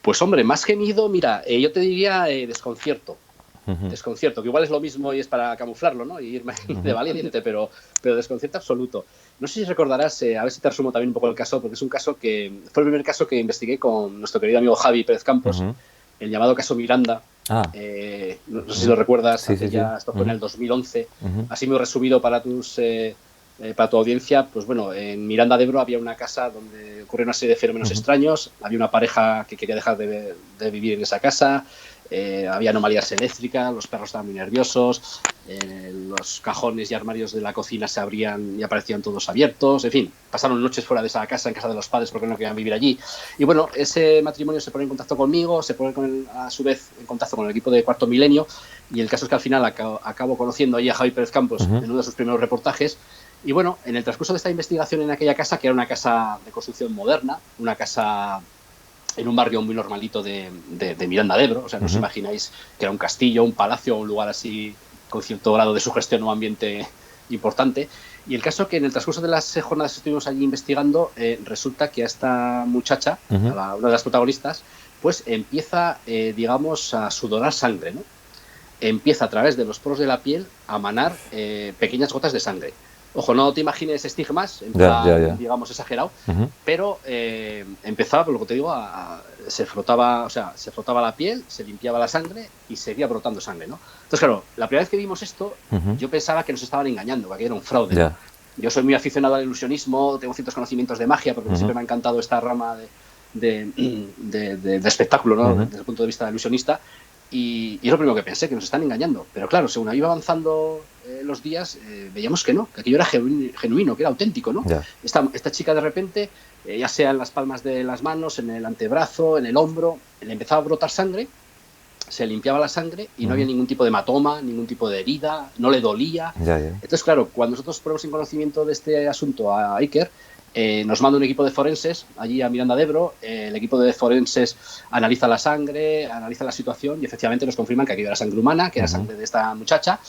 Pues hombre, más que miedo, mira, yo te diría desconcierto. Desconcierto, que igual es lo mismo y es para camuflarlo, ¿no? Y irme de valiente, pero desconcierto absoluto. No sé si recordarás, a ver si te resumo también un poco el caso, porque es un caso que fue el primer caso que investigué con nuestro querido amigo Javi Pérez Campos, el llamado caso Miranda. No sé si lo recuerdas, sí. Esto fue en el 2011. Así muy resumido para tu audiencia, pues bueno, en Miranda de Ebro había una casa donde ocurrió una serie de fenómenos extraños, había una pareja que quería dejar de vivir en esa casa, había anomalías eléctricas, los perros estaban muy nerviosos, los cajones y armarios de la cocina se abrían y aparecían todos abiertos, en fin, pasaron noches fuera de esa casa, en casa de los padres, porque no querían vivir allí. Y bueno, ese matrimonio se pone en contacto conmigo, se pone a su vez en contacto con el equipo de Cuarto Milenio, y el caso es que al final acabo conociendo ahí a Javi Pérez Campos en uno de sus primeros reportajes. Y bueno, en el transcurso de esta investigación en aquella casa, que era una casa de construcción moderna, una casa en un barrio muy normalito de Miranda de Ebro, o sea, no os imagináis que era un castillo, un palacio, un lugar así con cierto grado de sugestión o ambiente importante. Y el caso que en el transcurso de las jornadas que estuvimos allí investigando, resulta que a esta muchacha, una de las protagonistas, pues empieza, digamos, a sudorar sangre, ¿no? Empieza a través de los poros de la piel a manar pequeñas gotas de sangre. Ojo, no te imagines estigmas, en plan, digamos, exagerado, pero empezaba, por lo que te digo, se frotaba la piel, se limpiaba la sangre y seguía brotando sangre, ¿no? Entonces, claro, la primera vez que vimos esto, yo pensaba que nos estaban engañando, que era un fraude. ¿No? Yo soy muy aficionado al ilusionismo, tengo ciertos conocimientos de magia, porque siempre me ha encantado esta rama de espectáculo, ¿no? Desde el punto de vista ilusionista. Y es lo primero que pensé, que nos están engañando. Pero claro, según iba avanzando los días, veíamos que no, que aquello era genuino, que era auténtico, ¿no? Esta chica de repente, ya sea en las palmas de las manos, en el antebrazo, en el hombro, le empezaba a brotar sangre, se limpiaba la sangre y no había ningún tipo de hematoma, ningún tipo de herida, no le dolía. Entonces, claro, cuando nosotros ponemos en conocimiento de este asunto a Iker, nos manda un equipo de forenses allí a Miranda de Ebro, el equipo de forenses analiza la sangre, analiza la situación y efectivamente nos confirman que aquello era sangre humana, que era sangre de esta muchacha,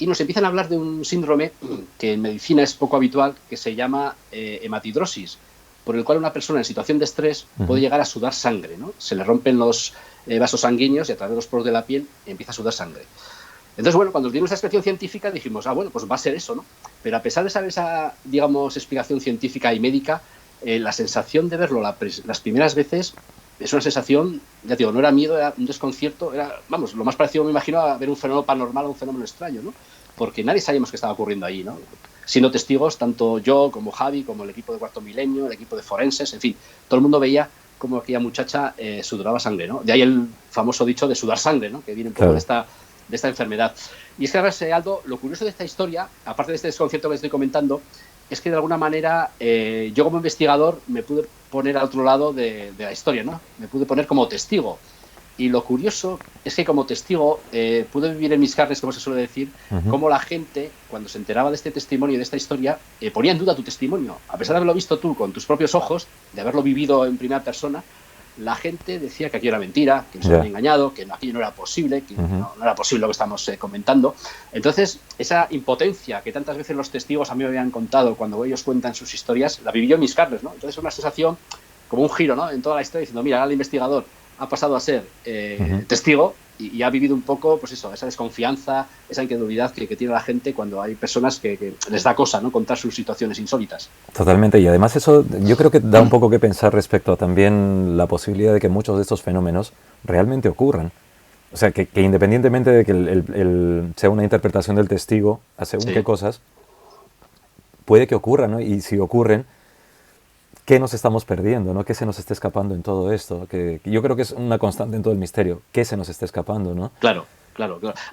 y nos empiezan a hablar de un síndrome que en medicina es poco habitual, que se llama hematidrosis, por el cual una persona en situación de estrés puede llegar a sudar sangre, ¿no? Se le rompen los vasos sanguíneos y a través de los poros de la piel empieza a sudar sangre. Entonces, bueno, cuando dimos esa explicación científica dijimos, bueno, pues va a ser eso, ¿no? Pero a pesar de saber esa, digamos, explicación científica y médica, la sensación de verlo las primeras veces es una sensación, ya digo, no era miedo, era un desconcierto, era, vamos, lo más parecido me imagino a ver un fenómeno paranormal o un fenómeno extraño, ¿no? Porque nadie sabíamos qué estaba ocurriendo ahí, ¿no? Siendo testigos, tanto yo como Javi, como el equipo de Cuarto Milenio, el equipo de forenses, en fin, todo el mundo veía cómo aquella muchacha sudoraba sangre, ¿no? De ahí el famoso dicho de sudar sangre, ¿no? Que viene un poco de esta enfermedad. Y es que, Aldo, lo curioso de esta historia, aparte de este desconcierto que estoy comentando, es que de alguna manera yo como investigador me pude poner al otro lado de la historia, ¿no? Me pude poner como testigo. Y lo curioso es que como testigo pude vivir en mis carnes, como se suele decir, cómo la gente, cuando se enteraba de este testimonio y de esta historia, ponía en duda tu testimonio. A pesar de haberlo visto tú con tus propios ojos, de haberlo vivido en primera persona, la gente decía que aquello era mentira, que nos habían engañado, que aquello no era posible, que no era posible lo que estamos comentando. Entonces, esa impotencia que tantas veces los testigos a mí me habían contado cuando ellos cuentan sus historias, la viví yo en mis carnes, ¿no? Entonces, es una sensación como un giro, ¿no? En toda la historia, diciendo, mira, ahora el investigador ha pasado a ser testigo y ha vivido un poco, pues eso, esa desconfianza, esa incredulidad que tiene la gente cuando hay personas que les da cosa, ¿no? Contar sus situaciones insólitas. Totalmente, y además eso yo creo que da un poco que pensar respecto a también la posibilidad de que muchos de estos fenómenos realmente ocurran. O sea, que independientemente de que sea una interpretación del testigo a según qué cosas, puede que ocurran, ¿no? Y si ocurren, ¿qué nos estamos perdiendo, ¿no? ¿Qué se nos está escapando en todo esto? Que yo creo que es una constante en todo el misterio. ¿Qué se nos está escapando, no? Claro.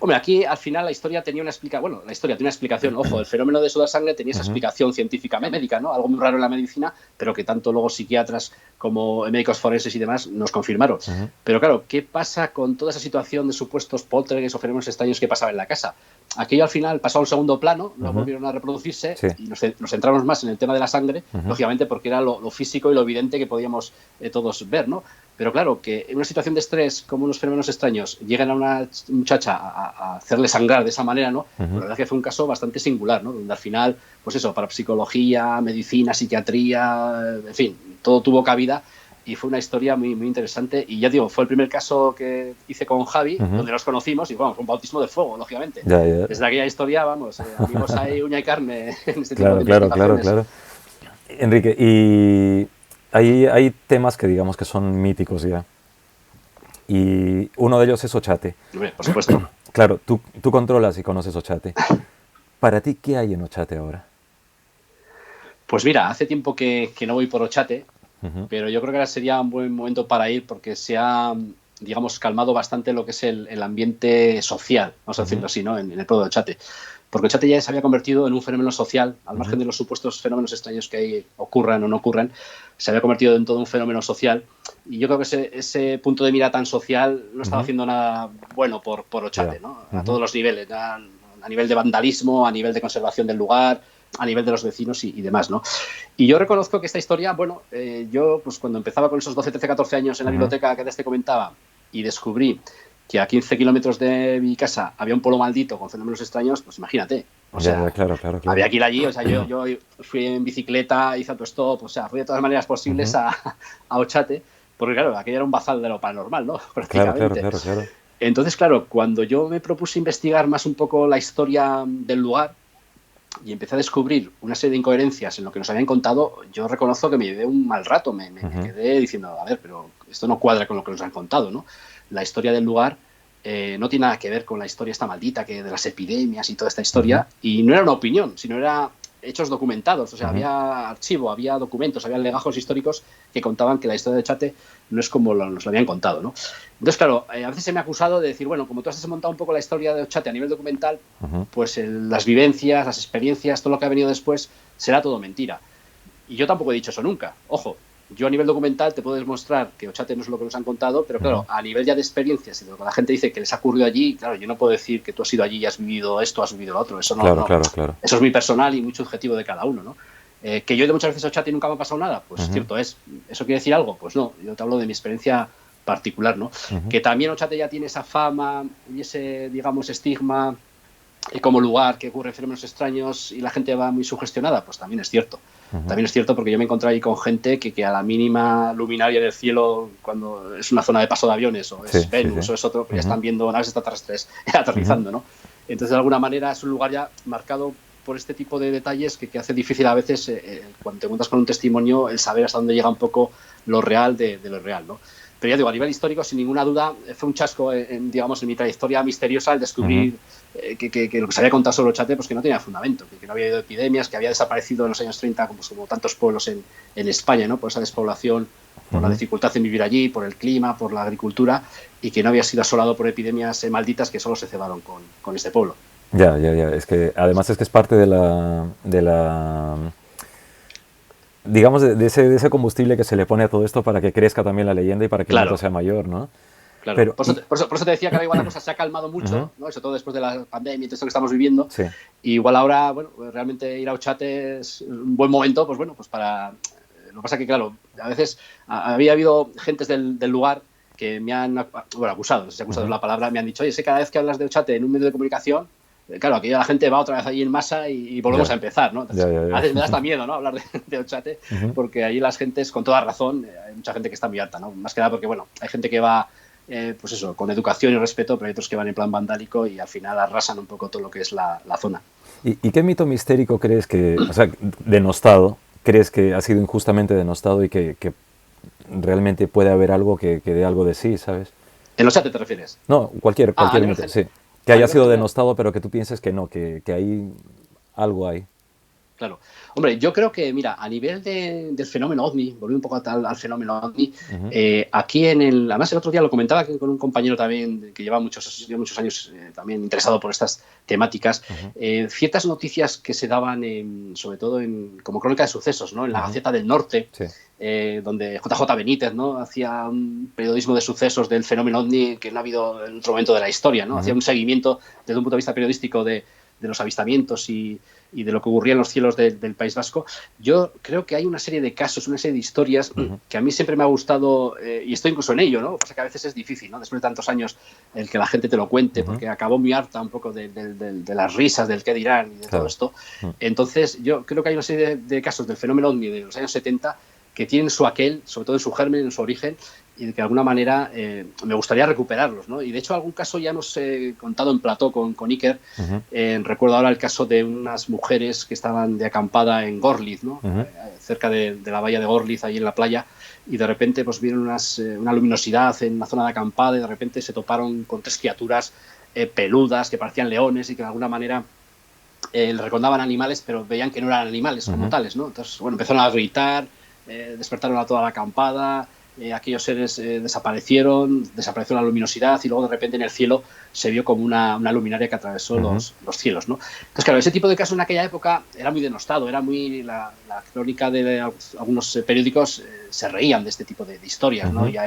Hombre, aquí al final la historia tenía una explicación. Bueno, la historia tiene una explicación. Ojo, el fenómeno de sudar sangre tenía esa explicación científica médica, ¿no? Algo muy raro en la medicina, pero que tanto luego psiquiatras como médicos forenses y demás nos confirmaron. Pero claro, ¿qué pasa con toda esa situación de supuestos poltergeists o fenómenos extraños que pasaba en la casa? Aquello al final pasó a un segundo plano, no volvieron a reproducirse y nos centramos más en el tema de la sangre, lógicamente porque era lo físico y lo evidente que podíamos todos ver, ¿no? Pero claro, que en una situación de estrés, como unos fenómenos extraños, llegan a una muchacha a hacerle sangrar de esa manera, ¿no? La verdad es que fue un caso bastante singular, ¿no? Donde al final, pues eso, para psicología, medicina, psiquiatría, en fin, todo tuvo cabida y fue una historia muy, muy interesante. Y ya digo, fue el primer caso que hice con Javi, donde nos conocimos y, vamos, un bautismo de fuego, lógicamente. Desde aquella historia, vamos, amigos ahí, uña y carne en este tipo de investigaciones. Claro. Enrique, y hay temas que digamos que son míticos ya. Y uno de ellos es Ochate. Por supuesto. Claro, tú controlas y conoces Ochate. Para ti, ¿qué hay en Ochate ahora? Pues mira, hace tiempo que no voy por Ochate, pero yo creo que ahora sería un buen momento para ir porque se ha digamos, calmado bastante lo que es el ambiente social, vamos a decirlo así, ¿no? En el pueblo de Ochate. Porque Ochate ya se había convertido en un fenómeno social, al margen de los supuestos fenómenos extraños que ahí ocurran o no ocurran, se había convertido en todo un fenómeno social. Y yo creo que ese punto de mira tan social no estaba haciendo nada bueno por Ochate, ¿no? A todos los niveles, a nivel de vandalismo, a nivel de conservación del lugar, a nivel de los vecinos y demás, ¿no? Y yo reconozco que esta historia, bueno, yo pues cuando empezaba con esos 12, 13, 14 años en la biblioteca que antes te comentaba y descubrí que a 15 kilómetros de mi casa había un pueblo maldito con fenómenos extraños, pues imagínate. O sea, claro. había que ir allí, o sea, yo fui en bicicleta, hice autostop, o sea, fui de todas maneras posibles a Ochate, porque claro, aquello era un bazar de lo paranormal, ¿no? Prácticamente. Claro. Entonces, claro, cuando yo me propuse investigar más un poco la historia del lugar y empecé a descubrir una serie de incoherencias en lo que nos habían contado, yo reconozco que me llevé un mal rato, me quedé diciendo, a ver, pero esto no cuadra con lo que nos han contado, ¿no? La historia del lugar no tiene nada que ver con la historia esta maldita que de las epidemias y toda esta historia, y no era una opinión, sino era hechos documentados, o sea, había archivo, había documentos, había legajos históricos que contaban que la historia de Ochate no es como nos lo habían contado, ¿no? Entonces, claro, a veces se me ha acusado de decir, bueno, como tú has desmontado un poco la historia de Ochate a nivel documental, pues las vivencias, las experiencias, todo lo que ha venido después, será todo mentira. Y yo tampoco he dicho eso nunca, ojo. Yo a nivel documental te puedo demostrar que Ochate no es lo que nos han contado, pero claro, a nivel ya de experiencias y de lo que la gente dice que les ha ocurrido allí, claro, yo no puedo decir que tú has ido allí y has vivido esto, has vivido lo otro. Eso no, Claro. Eso es muy personal y muy subjetivo de cada uno, ¿no? Que yo he ido muchas veces a Ochate y nunca me ha pasado nada, pues cierto es. ¿Eso quiere decir algo? Pues no, yo te hablo de mi experiencia particular, ¿no? Que también Ochate ya tiene esa fama y ese, digamos, estigma como lugar que ocurren fenómenos extraños y la gente va muy sugestionada, pues también es cierto. También es cierto porque yo me encontré ahí con gente que a la mínima luminaria del cielo, cuando es una zona de paso de aviones, o es Venus o es otro, pues ya están viendo naves extraterrestres aterrizando, ¿no? Entonces, de alguna manera, es un lugar ya marcado por este tipo de detalles que hace difícil a veces, cuando te encuentras con un testimonio, el saber hasta dónde llega un poco lo real de lo real, ¿no? Pero ya digo, a nivel histórico, sin ninguna duda, fue un chasco, digamos, en mi trayectoria misteriosa el descubrir que lo que se había contado sobre Ochate, pues que no tenía fundamento, que no había habido epidemias, que había desaparecido en los años 30, como tantos pueblos en España, ¿no? Por esa despoblación, por la dificultad en vivir allí, por el clima, por la agricultura, y que no había sido asolado por epidemias malditas que solo se cebaron con este pueblo. Ya. Es que además es parte de la digamos, de ese combustible que se le pone a todo esto para que crezca también la leyenda y para que el mito sea mayor, ¿no? Claro, pero, por eso te decía que ahora igual la cosa se ha calmado mucho, ¿no? Sobre todo después de la pandemia y todo esto que estamos viviendo. Sí. Y igual ahora, bueno, realmente ir a Ochate es un buen momento, pues bueno, pues para... Lo que pasa que, claro, a veces había habido gentes del lugar que me han, bueno, acusado, no sé si acusado es la palabra, me han dicho, oye, sé que cada vez que hablas de Ochate en un medio de comunicación, claro, aquí la gente va otra vez allí en masa y volvemos a empezar, ¿no? Entonces, a veces me da hasta miedo, ¿no? Hablar de Ochate, porque allí las gentes, con toda razón, hay mucha gente que está muy alta, ¿no? Más que nada porque, bueno, hay gente que va, pues eso, con educación y respeto, pero hay otros que van en plan vandálico y al final arrasan un poco todo lo que es la zona. ¿Y qué mito mistérico crees que, o sea, denostado, crees que ha sido injustamente denostado y que realmente puede haber algo que dé algo de sí, ¿sabes? ¿En Ochate te refieres? No, cualquier mito, sí. Que haya sido denostado, pero que tú pienses que no, que hay algo ahí. Claro. Hombre, yo creo que, mira, a nivel del fenómeno OVNI, volví un poco al fenómeno OVNI, aquí además el otro día lo comentaba con un compañero también que lleva muchos años también interesado por estas temáticas, ciertas noticias que se daban sobre todo como crónica de sucesos, ¿no? En la Gaceta del Norte, donde JJ Benítez, ¿no? Hacía un periodismo de sucesos del fenómeno OVNI que no ha habido en otro momento de la historia, ¿no? Hacía un seguimiento desde un punto de vista periodístico de los avistamientos y de lo que ocurría en los cielos del País Vasco. Yo creo que hay una serie de casos, una serie de historias que a mí siempre me ha gustado, y estoy incluso en ello, ¿no? Lo que pasa es que a veces es difícil, ¿no? Después de tantos años, el que la gente te lo cuente, porque acabó muy harta un poco de las risas, del qué dirán y de todo esto. Entonces, yo creo que hay una serie de casos del fenómeno OVNI de los años 70 que tienen su aquel, sobre todo en su germen, en su origen, y de que de alguna manera me gustaría recuperarlos, ¿no? Y de hecho algún caso ya hemos contado en plató con Iker. Recuerdo ahora el caso de unas mujeres que estaban de acampada en Gorliz, ¿no? Cerca de la bahía de Gorliz, ahí en la playa, y de repente pues vieron una luminosidad en la zona de acampada y de repente se toparon con tres criaturas peludas que parecían leones y que de alguna manera le recordaban animales, pero veían que no eran animales como tales, ¿no? Entonces, bueno, empezaron a gritar, despertaron a toda la acampada. aquellos seres desapareció la luminosidad y luego de repente en el cielo se vio como una luminaria que atravesó los cielos, ¿no? Entonces, claro, ese tipo de casos en aquella época era muy denostado, era muy... La crónica de algunos periódicos se reían de este tipo de historias, ¿no? Y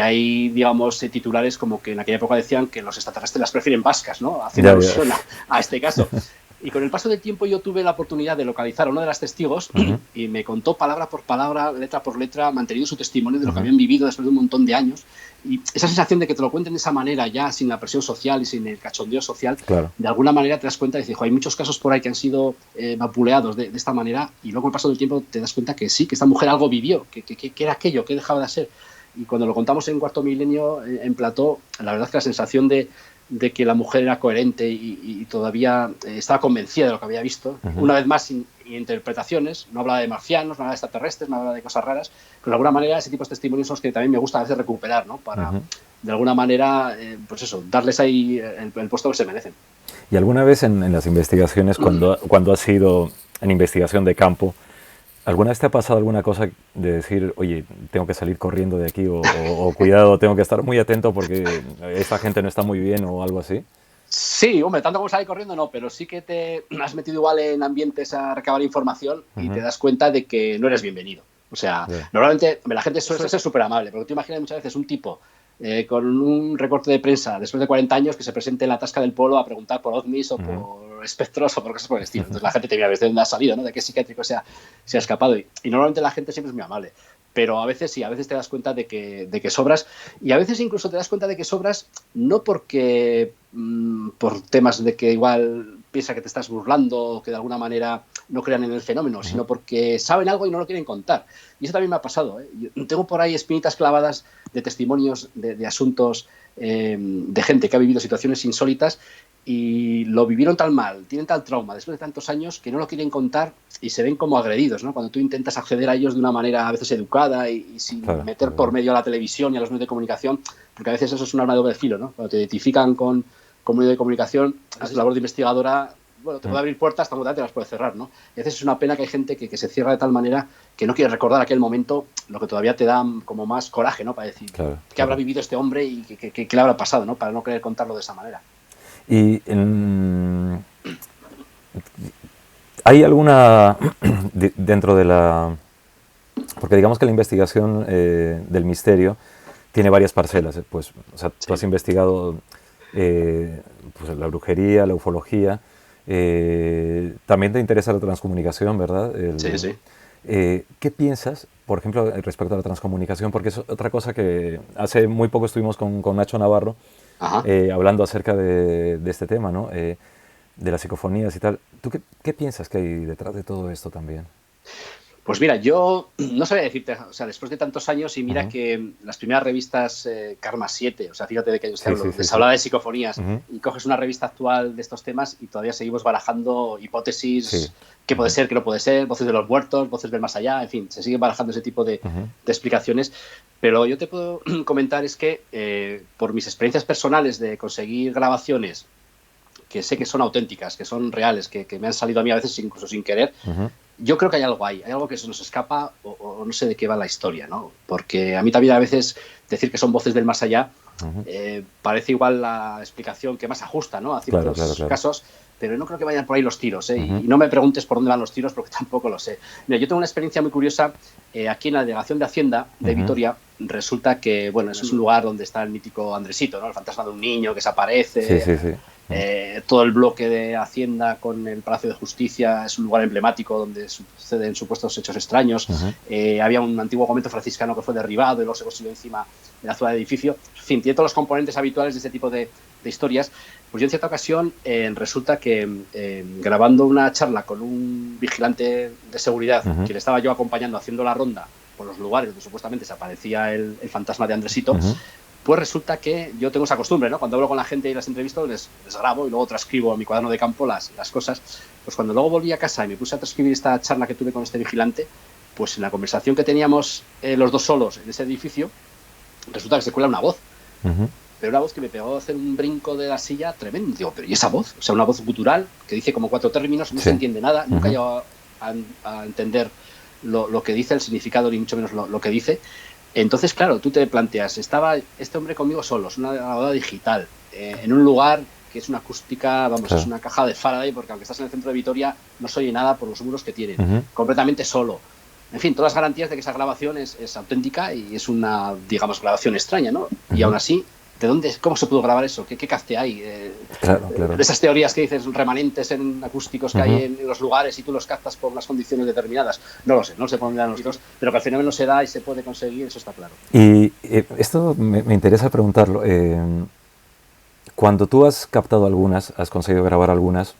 hay, digamos, titulares como que en aquella época decían que los extraterrestres las prefieren vascas, ¿no? Haciendo alusión a este caso. Y con el paso del tiempo yo tuve la oportunidad de localizar a uno de los testigos y me contó palabra por palabra, letra por letra, manteniendo su testimonio de lo que habían vivido después de un montón de años. Y esa sensación de que te lo cuenten de esa manera, ya sin la presión social y sin el cachondeo social, de alguna manera te das cuenta y dices, hay muchos casos por ahí que han sido vapuleados de esta manera, y luego con el paso del tiempo te das cuenta que sí, que esta mujer algo vivió, que era aquello, que dejaba de ser. Y cuando lo contamos en Cuarto Milenio, en plató, la verdad es que la sensación de que la mujer era coherente y todavía estaba convencida de lo que había visto, una vez más sin interpretaciones, no hablaba de marcianos, no hablaba de extraterrestres, no hablaba de cosas raras, pero de alguna manera ese tipo de testimonios son los que también me gusta a veces recuperar, ¿no? Para, de alguna manera, pues eso, darles ahí el puesto que se merecen. ¿Y alguna vez en las investigaciones, cuando has sido en investigación de campo, alguna vez te ha pasado alguna cosa de decir, oye, tengo que salir corriendo de aquí o cuidado, tengo que estar muy atento porque esta gente no está muy bien o algo así? Sí, hombre, tanto como salir corriendo no, pero sí que te has metido igual en ambientes a recabar información y te das cuenta de que no eres bienvenido. O sea, normalmente la gente suele ser súper amable, porque tú imaginas muchas veces un tipo con un recorte de prensa después de 40 años que se presente en la Tasca del Polo a preguntar por ovnis o por espectros o por cosas por el estilo. Entonces la gente te mira a ver de dónde ha salido, ¿no? De qué psiquiátrico se ha escapado. Y normalmente la gente siempre es muy amable. Pero a veces sí, a veces te das cuenta de que sobras, y a veces incluso te das cuenta de que sobras no porque por temas de que igual piensa que te estás burlando o que de alguna manera no crean en el fenómeno, sino porque saben algo y no lo quieren contar. Y eso también me ha pasado, ¿eh? Yo tengo por ahí espinitas clavadas de testimonios de asuntos de gente que ha vivido situaciones insólitas y lo vivieron tan mal, tienen tal trauma después de tantos años que no lo quieren contar y se ven como agredidos, ¿no? Cuando tú intentas acceder a ellos de una manera a veces educada y sin meter por medio a la televisión y a los medios de comunicación, porque a veces eso es un arma de doble filo, ¿no? Cuando te identifican con medio de comunicación, haces labor de investigadora, bueno, te puede abrir puertas, tampoco te las puede cerrar, ¿no? Y a veces es una pena que hay gente que se cierra de tal manera que no quiere recordar aquel momento, lo que todavía te da como más coraje, ¿no? Para decir qué habrá vivido este hombre y qué le habrá pasado, ¿no? Para no querer contarlo de esa manera. Y ¿hay alguna dentro de la... Porque digamos que la investigación del misterio tiene varias parcelas, pues, o sea, tú has investigado pues, la brujería, la ufología, también te interesa la transcomunicación, ¿verdad? Sí. ¿Qué piensas, por ejemplo, respecto a la transcomunicación? Porque es otra cosa que hace muy poco estuvimos con Nacho Navarro, hablando acerca de este tema, ¿no? De las psicofonías y tal. ¿Tú qué piensas que hay detrás de todo esto también? Pues mira, yo no sabía decirte, o sea, después de tantos años y mira que las primeras revistas Karma 7, o sea, fíjate de que yo les hablaba de psicofonías y coges una revista actual de estos temas y todavía seguimos barajando hipótesis, qué puede ser, qué no puede ser, voces de los muertos, voces del más allá, en fin, se siguen barajando ese tipo de explicaciones. Pero yo te puedo comentar es que por mis experiencias personales de conseguir grabaciones que sé que son auténticas, que son reales, que me han salido a mí a veces incluso sin querer, yo creo que hay algo que se nos escapa o no sé de qué va la historia, ¿no? Porque a mí también a veces decir que son voces del más allá parece igual la explicación que más ajusta, ¿no? A ciertos casos, pero no creo que vayan por ahí los tiros, ¿eh? Y no me preguntes por dónde van los tiros porque tampoco lo sé. Mira, yo tengo una experiencia muy curiosa aquí en la delegación de Hacienda de Vitoria. Resulta que, bueno, eso es un lugar donde está el mítico Andresito, ¿no? El fantasma de un niño que se aparece. Todo el bloque de Hacienda con el Palacio de Justicia es un lugar emblemático donde suceden supuestos hechos extraños. Había un antiguo convento franciscano que fue derribado y luego se construyó encima de la zona del edificio. En fin, tiene todos los componentes habituales de este tipo de historias. Pues yo en cierta ocasión resulta que grabando una charla con un vigilante de seguridad que le estaba yo acompañando haciendo la ronda por los lugares donde supuestamente se aparecía el fantasma de Andresito, pues resulta que yo tengo esa costumbre, ¿no? Cuando hablo con la gente y las entrevisto, les grabo y luego transcribo a mi cuaderno de campo las cosas. Pues cuando luego volví a casa y me puse a transcribir esta charla que tuve con este vigilante, pues en la conversación que teníamos los dos solos en ese edificio, resulta que se cuela una voz. Pero una voz que me pegó a hacer un brinco de la silla tremendo. Digo, pero ¿y esa voz? O sea, una voz gutural que dice como 4 términos, no se entiende nada, nunca he llegado a entender lo que dice, el significado, ni mucho menos lo que dice. Entonces, claro, tú te planteas, estaba este hombre conmigo solo, es una grabadora digital, en un lugar que es una acústica, vamos, Claro. es una caja de Faraday, porque aunque estás en el centro de Vitoria, no se oye nada por los muros que tienen, completamente solo. En fin, todas las garantías de que esa grabación es auténtica y es una, digamos, grabación extraña, ¿no? Y aún así, ¿de dónde, cómo se pudo grabar eso? ¿Qué caste hay? Claro, claro. De esas teorías que dices, remanentes en acústicos que hay en los lugares y tú los captas por unas condiciones determinadas. No lo sé, no se pondrán nosotros, pero que el fenómeno se da y se puede conseguir, eso está claro. Y esto me interesa preguntarlo. Cuando tú has captado algunas, has conseguido grabar algunas,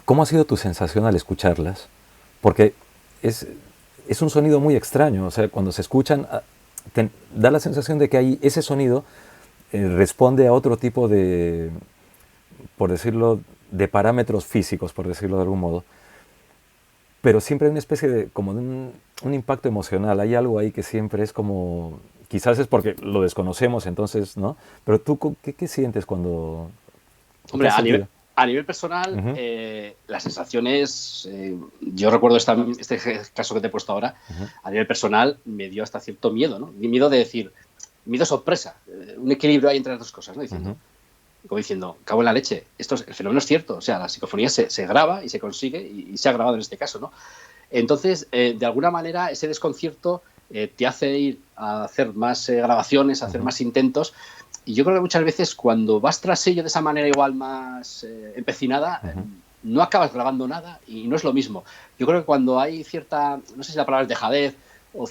¿cómo ha sido tu sensación al escucharlas? Porque es un sonido muy extraño, o sea, cuando se escuchan, da la sensación de que ahí ese sonido responde a otro tipo de, por decirlo, de parámetros físicos, por decirlo de algún modo. Pero siempre hay una especie de, como de un impacto emocional, hay algo ahí que siempre es como, quizás es porque lo desconocemos, entonces, ¿no? Pero tú, ¿qué sientes cuando... Hombre, a nivel personal, las sensaciones, yo recuerdo este caso que te he puesto ahora, a nivel personal me dio hasta cierto miedo, ¿no? Miedo de decir, miedo sorpresa, un equilibrio ahí entre las dos cosas, ¿no? Como diciendo, cago en la leche, el fenómeno es cierto, o sea, la psicofonía se graba y se consigue y se ha grabado en este caso, ¿no? Entonces, de alguna manera, ese desconcierto te hace ir a hacer más grabaciones, a hacer más intentos. Y yo creo que muchas veces cuando vas tras ello de esa manera igual más empecinada, no acabas grabando nada y no es lo mismo. Yo creo que cuando hay cierta, no sé si la palabra es dejadez o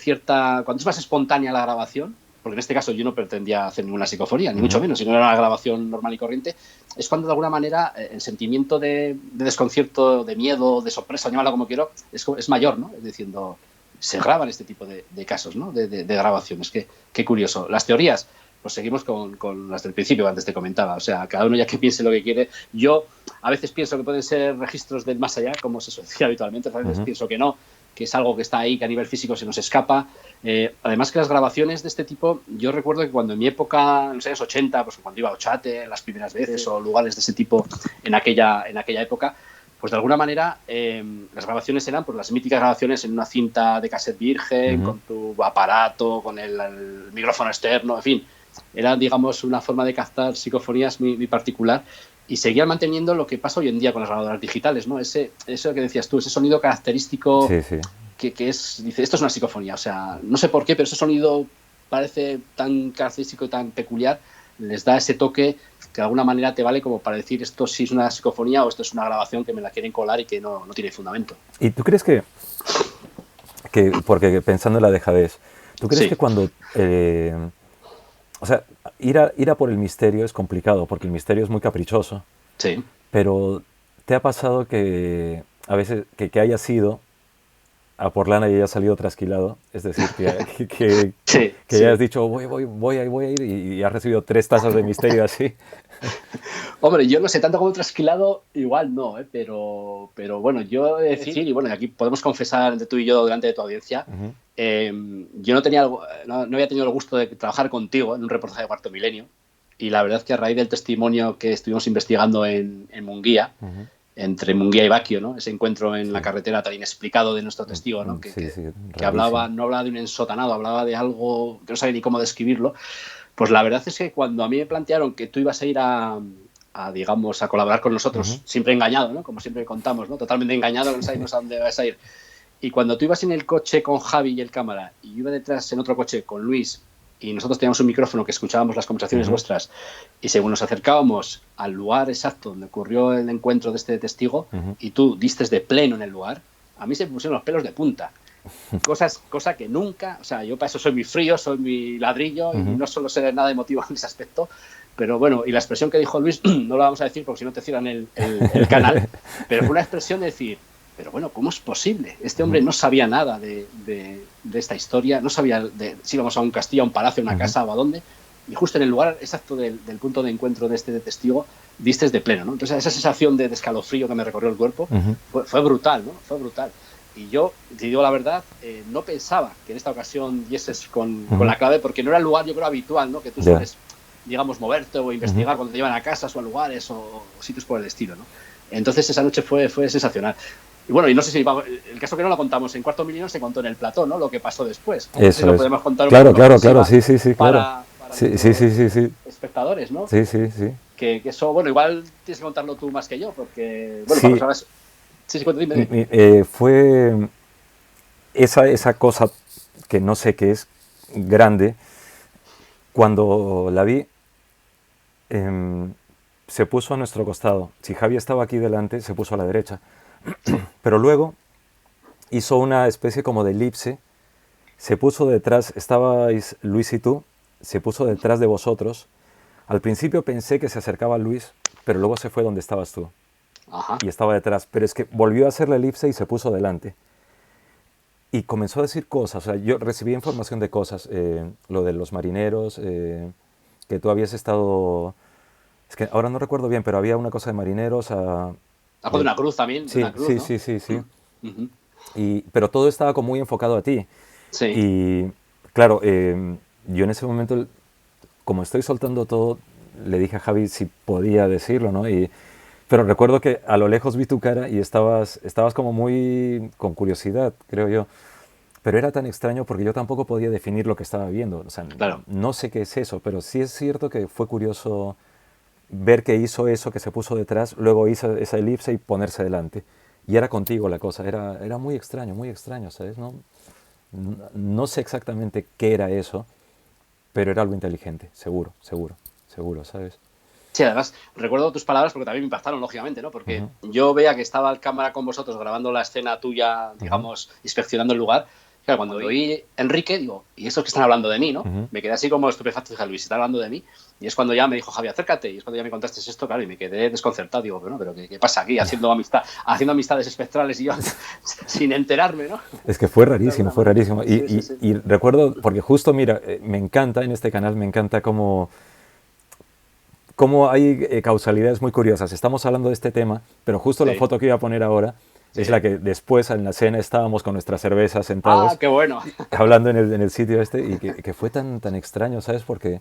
cuando es más espontánea la grabación, porque en este caso yo no pretendía hacer ninguna psicofonía, ni mucho menos, sino era una grabación normal y corriente, es cuando de alguna manera el sentimiento de desconcierto, de miedo, de sorpresa, llámalo como quiero, es mayor, ¿no? Es diciendo, se graban este tipo de casos, ¿no? De grabaciones. Qué curioso. Las teorías, pues seguimos con las del principio, antes te comentaba. O sea, cada uno ya que piense lo que quiere. Yo a veces pienso que pueden ser registros del más allá, como se decía habitualmente. A veces pienso que no, que es algo que está ahí, que a nivel físico se nos escapa. Además que las grabaciones de este tipo, yo recuerdo que cuando en mi época, en los años 80, pues cuando iba a Ochate las primeras veces o lugares de ese tipo en aquella época, pues de alguna manera las grabaciones eran pues las míticas grabaciones en una cinta de cassette virgen, con tu aparato, con el micrófono externo, en fin. Era, digamos, una forma de captar psicofonías muy particular y seguían manteniendo lo que pasa hoy en día con las grabadoras digitales, ¿no? Eso que decías tú, ese sonido característico que es, dice, esto es una psicofonía, o sea, no sé por qué, pero ese sonido parece tan característico y tan peculiar, les da ese toque que de alguna manera te vale como para decir esto sí es una psicofonía o esto es una grabación que me la quieren colar y que no tiene fundamento. ¿Y tú crees que porque pensando en la dejadez, ¿tú crees que cuando... o sea, ir a por el misterio es complicado, porque el misterio es muy caprichoso. Sí. Pero ¿te ha pasado que a veces que hayas ido a por lana y hayas salido trasquilado? Es decir, que hayas dicho, voy a ir y has recibido 3 tazas de misterio así. Hombre, yo no sé, tanto como trasquilado, igual no, pero bueno, yo he de decir, y bueno, aquí podemos confesar entre tú y yo delante de tu audiencia, yo no había tenido el gusto de trabajar contigo en un reportaje de Cuarto Milenio, y la verdad es que a raíz del testimonio que estuvimos investigando en Munguía, entre Munguía y Baquio, ¿no? Ese encuentro en la carretera tan inexplicado de nuestro testigo, ¿no? Que no hablaba de un ensotanado, hablaba de algo que no sabía ni cómo describirlo. Pues la verdad es que cuando a mí me plantearon que tú ibas a ir a digamos, a colaborar con nosotros, siempre engañado, ¿no? Como siempre contamos, ¿no? Totalmente engañado, no sabes a dónde vas a ir. Y cuando tú ibas en el coche con Javi y el cámara, y yo iba detrás en otro coche con Luis, y nosotros teníamos un micrófono que escuchábamos las conversaciones vuestras, y según nos acercábamos al lugar exacto donde ocurrió el encuentro de este testigo, y tú distes de pleno en el lugar, a mí se me pusieron los pelos de punta. Cosa que nunca, o sea, yo para eso soy muy frío, soy muy ladrillo, y no suelo ser nada emotivo en ese aspecto. Pero bueno, y la expresión que dijo Luis, no la vamos a decir porque si no te cierran el canal, pero fue una expresión de decir, pero bueno, ¿cómo es posible? Este hombre no sabía nada de esta historia, no sabía si íbamos a un castillo, a un palacio, a una casa o a dónde, y justo en el lugar exacto del punto de encuentro de este testigo, distes de pleno, ¿no? Entonces esa sensación de escalofrío que me recorrió el cuerpo fue brutal, ¿no? Fue brutal. Y yo, te digo la verdad, no pensaba que en esta ocasión dieses con la clave, porque no era el lugar, yo creo, habitual, ¿no? Que tú sueles, digamos, moverte o investigar cuando te llevan a casas o a lugares o sitios por el estilo, ¿no? Entonces esa noche fue sensacional. Y bueno, y no sé si el caso que no lo contamos en Cuarto Milenio se contó en el plató, ¿no? Lo que pasó después. No sé si Eso lo es. podemos contar un Claro, poco claro, claro, sí, sí, sí, claro. para Sí, sí, sí, nuestros sí, sí. espectadores, ¿no? Sí, sí, sí. Que eso, bueno, igual tienes que contarlo tú más que yo, porque, bueno, para Sí, personas... Sí, sí, cuéntame, dime. fue esa cosa que no sé qué es, grande, cuando la vi, em, se puso a nuestro costado. Si Javi estaba aquí delante, se puso a la derecha. Sí. Pero luego hizo una especie como de elipse, se puso detrás, estabais Luis y tú, se puso detrás de vosotros. Al principio pensé que se acercaba a Luis, pero luego se fue donde estabas tú Ajá. y estaba detrás. Pero es que volvió a hacer la elipse y se puso delante. Y comenzó a decir cosas, o sea, yo recibí información de cosas, lo de los marineros, que tú habías estado, es que ahora no recuerdo bien, pero había una cosa de marineros, Algo de una cruz también, de sí, una cruz, sí, ¿no? sí, sí, sí, Ujú. pero todo estaba como muy enfocado a ti. Sí. Y claro, yo en ese momento, como estoy soltando todo, le dije a Javi si podía decirlo, ¿no? Pero recuerdo que a lo lejos vi tu cara y estabas como muy con curiosidad, creo yo. Pero era tan extraño porque yo tampoco podía definir lo que estaba viendo. O sea, Claro. no sé qué es eso, pero sí es cierto que fue curioso ver que hizo eso, que se puso detrás, luego hizo esa elipse y ponerse delante. Y era contigo la cosa, era muy extraño, ¿sabes? No sé exactamente qué era eso, pero era algo inteligente, seguro, seguro, seguro, ¿sabes? Sí, además, recuerdo tus palabras porque también me impactaron, lógicamente, ¿no? Porque Ujú, yo veía que estaba el cámara con vosotros grabando la escena tuya, ujú, digamos, inspeccionando el lugar. Claro, cuando oí Enrique, digo, ¿y estos que están hablando de mí, no? ujú. Me quedé así como estupefacto, dije, Luis, ¿está hablando de mí? Y es cuando ya me dijo, Javi, acércate. Y es cuando ya me contaste esto, claro, y me quedé desconcertado. Digo, pero ¿qué pasa aquí? Haciendo amistades espectrales y yo sin enterarme, ¿no? Es que fue De rarísimo, alguna fue manera. rarísimo. Sí, sí, sí. Y recuerdo, porque justo, mira, me encanta en este canal, me encanta cómo hay causalidades muy curiosas. Estamos hablando de este tema, pero justo la Sí, foto que iba a poner ahora es la sí. que después en la cena estábamos con nuestras cervezas Ah, sentados, qué bueno. hablando en el sitio este, y que fue tan extraño, ¿sabes? Porque,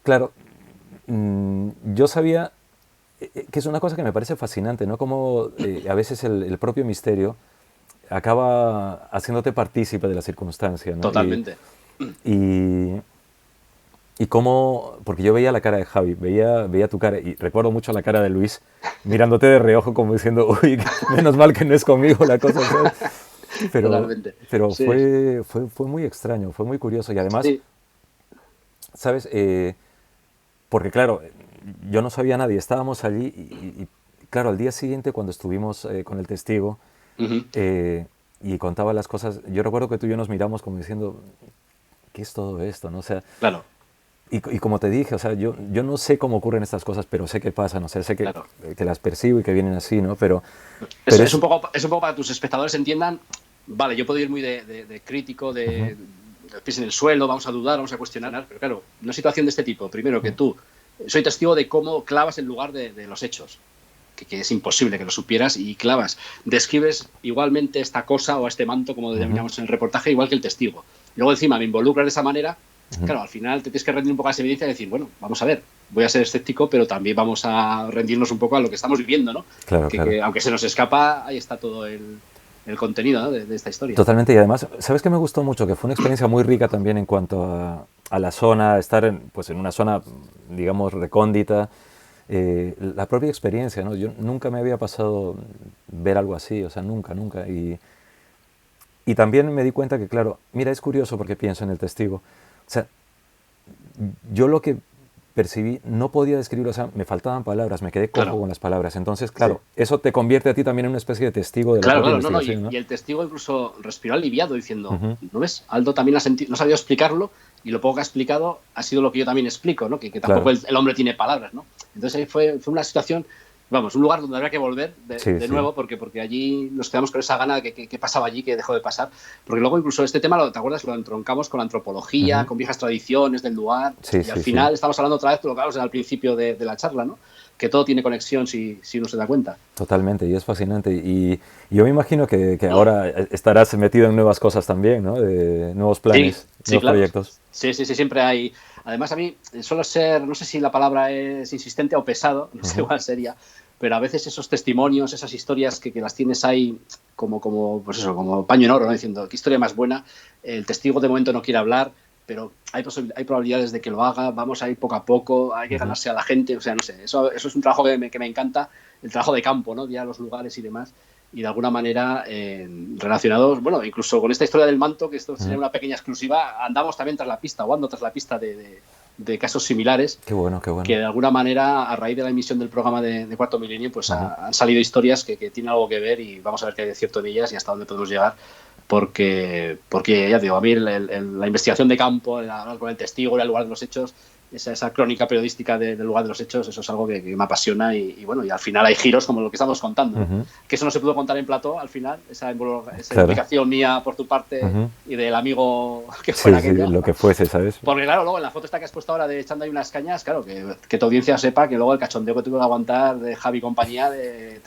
claro, yo sabía que es una cosa que me parece fascinante, ¿no? Como a veces el propio misterio acaba haciéndote partícipe de la circunstancia, ¿no? Totalmente. Y, y cómo, porque yo veía la cara de Javi, veía tu cara, y recuerdo mucho la cara de Luis, mirándote de reojo como diciendo, uy, menos mal que no es conmigo la cosa, ¿sabes? Pero, Totalmente. pero Sí, fue muy extraño, fue muy curioso, y además, sí. ¿sabes? Porque claro, yo no sabía nadie, estábamos allí, claro, al día siguiente cuando estuvimos con el testigo, Ujú. y contaba las cosas, yo recuerdo que tú y yo nos miramos como diciendo, ¿qué es todo esto? ¿No? O sea, Claro, y como te dije, o sea, yo no sé cómo ocurren estas cosas, pero sé que pasan, o sea, sé claro. que las percibo y que vienen así, ¿no? Es, Pero es un es... poco, es un poco para que tus espectadores entiendan, vale, yo puedo ir muy de crítico, Ujú, de pies en el suelo, vamos a dudar, vamos a cuestionar, pero claro, una situación de este tipo, primero que ujú, tú, soy testigo de cómo clavas el lugar de los hechos, que es imposible que lo supieras y clavas, describes igualmente esta cosa o este manto, como ujú, denominamos en el reportaje, igual que el testigo. Luego encima me involucras de esa manera, ujú. claro, al final te tienes que rendir un poco a esa evidencia y decir, bueno, vamos a ver, voy a ser escéptico, pero también vamos a rendirnos un poco a lo que estamos viviendo, ¿no? Claro, claro. Que aunque se nos escapa, ahí está todo el contenido, ¿no? de esta historia. Totalmente, y además, ¿sabes qué me gustó mucho? Que fue una experiencia muy rica también en cuanto a la zona, estar pues en una zona, digamos, recóndita, la propia experiencia, ¿no? Yo nunca me había pasado ver algo así, o sea, nunca, nunca. Y también me di cuenta que, claro, mira, es curioso porque pienso en el testigo. O sea, yo lo que percibí no podía describirlo, o sea, me faltaban palabras, me quedé cojo Claro, con las palabras. Entonces, sí. claro, eso te convierte a ti también en una especie de testigo de la Claro, propia claro, no, no. investigación, ¿no? Y el testigo incluso respiró aliviado diciendo, Ujú, ¿no ves? Aldo también no ha sabido explicarlo y lo poco que ha explicado ha sido lo que yo también explico, ¿no? Que tampoco claro, el hombre tiene palabras, ¿no? Entonces ahí fue una situación, vamos, un lugar donde habría que volver sí, de sí. nuevo porque allí nos quedamos con esa gana de que pasaba allí, que dejó de pasar. Porque luego incluso este tema, ¿te acuerdas? Lo entroncamos con la antropología, Ujú, con viejas tradiciones del lugar sí, y al sí, sí. final estamos hablando otra vez de lo que hablamos al principio de la charla, ¿no? Que todo tiene conexión si uno se da cuenta. Totalmente, y es fascinante. Y yo me imagino que ahora estarás metido en nuevas cosas también, ¿no? De nuevos Sí, planes, sí, nuevos claro. proyectos. Sí, sí, sí, siempre hay. Además, a mí suelo ser, no sé si la palabra es insistente o pesado, no sé Ujú, cuál sería, pero a veces esos testimonios, esas historias que las tienes ahí pues eso, como paño en oro, ¿no? Diciendo, qué historia más buena, el testigo de momento no quiere hablar, pero hay probabilidades de que lo haga, vamos a ir poco a poco, hay que ganarse a la gente, o sea, no sé, eso es un trabajo que me encanta, el trabajo de campo, ¿no? Ir a los lugares y demás, y de alguna manera relacionados, bueno, incluso con esta historia del manto, que esto sería una pequeña exclusiva, andamos también tras la pista, o ando tras la pista de casos similares. Qué bueno, qué bueno. Que de alguna manera, a raíz de la emisión del programa de Cuarto Milenio, pues han salido historias que tienen algo que ver y vamos a ver qué hay de cierto en ellas y hasta dónde podemos llegar. Porque ya te digo, a mí la investigación de campo, hablar con el testigo, ir al lugar de los hechos, esa crónica periodística del lugar de los hechos, eso es algo que me apasiona y bueno, y al final hay giros como lo que estamos contando, ¿no? Que eso no se pudo contar en plató al final, esa implicación mía por tu parte y del amigo que fuera aquello. Sí, lo que fuese, ¿sabes? Porque claro, luego en la foto esta que has puesto ahora de echando ahí unas cañas, claro, que tu audiencia sepa que luego el cachondeo que tuve que aguantar de Javi y compañía, de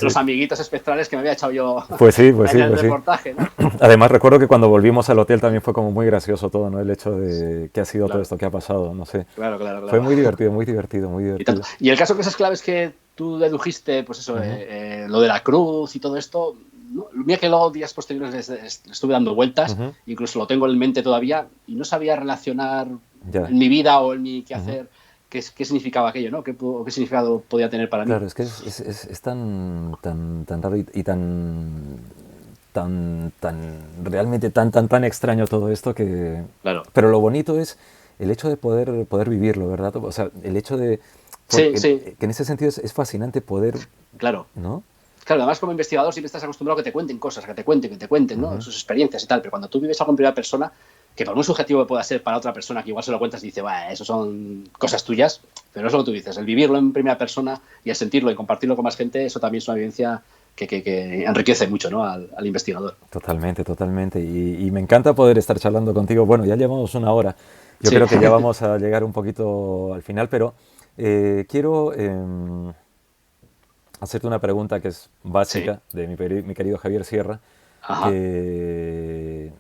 los amiguitos espectrales que me había echado yo en el reportaje, ¿no? Además recuerdo que cuando volvimos al hotel también fue como muy gracioso todo, ¿no? El hecho de que ha sido todo esto que ha pasado, no sé. Claro. Fue muy divertido, muy divertido, muy divertido. Y el caso de esas claves que tú dedujiste, pues eso, lo de la cruz y todo esto, ¿no? Mira que luego días posteriores le estuve dando vueltas, incluso lo tengo en mente todavía y no sabía relacionar en mi vida o en mi quehacer qué significaba aquello, ¿no? ¿Qué significado podía tener para mí? Claro, es que es tan raro y tan realmente tan extraño todo esto que... Claro. Pero lo bonito es el hecho de poder vivirlo, ¿verdad? O sea, el hecho de... Sí. Que en ese sentido es fascinante poder... Claro. ¿No? Claro, además como investigador siempre estás acostumbrado a que te cuenten cosas, que te cuenten, ¿no? Sus experiencias y tal, pero cuando tú vives algo en primera persona, que por muy subjetivo que pueda ser para otra persona, que igual se lo cuentas y dice, eso son cosas tuyas, pero es lo que tú dices, el vivirlo en primera persona y el sentirlo y compartirlo con más gente, eso también es una vivencia que enriquece mucho, ¿no? al investigador. Totalmente. Y me encanta poder estar charlando contigo. Bueno, ya llevamos una hora. Yo creo que ya vamos a llegar un poquito al final, pero quiero hacerte una pregunta que es básica de mi querido Javier Sierra, que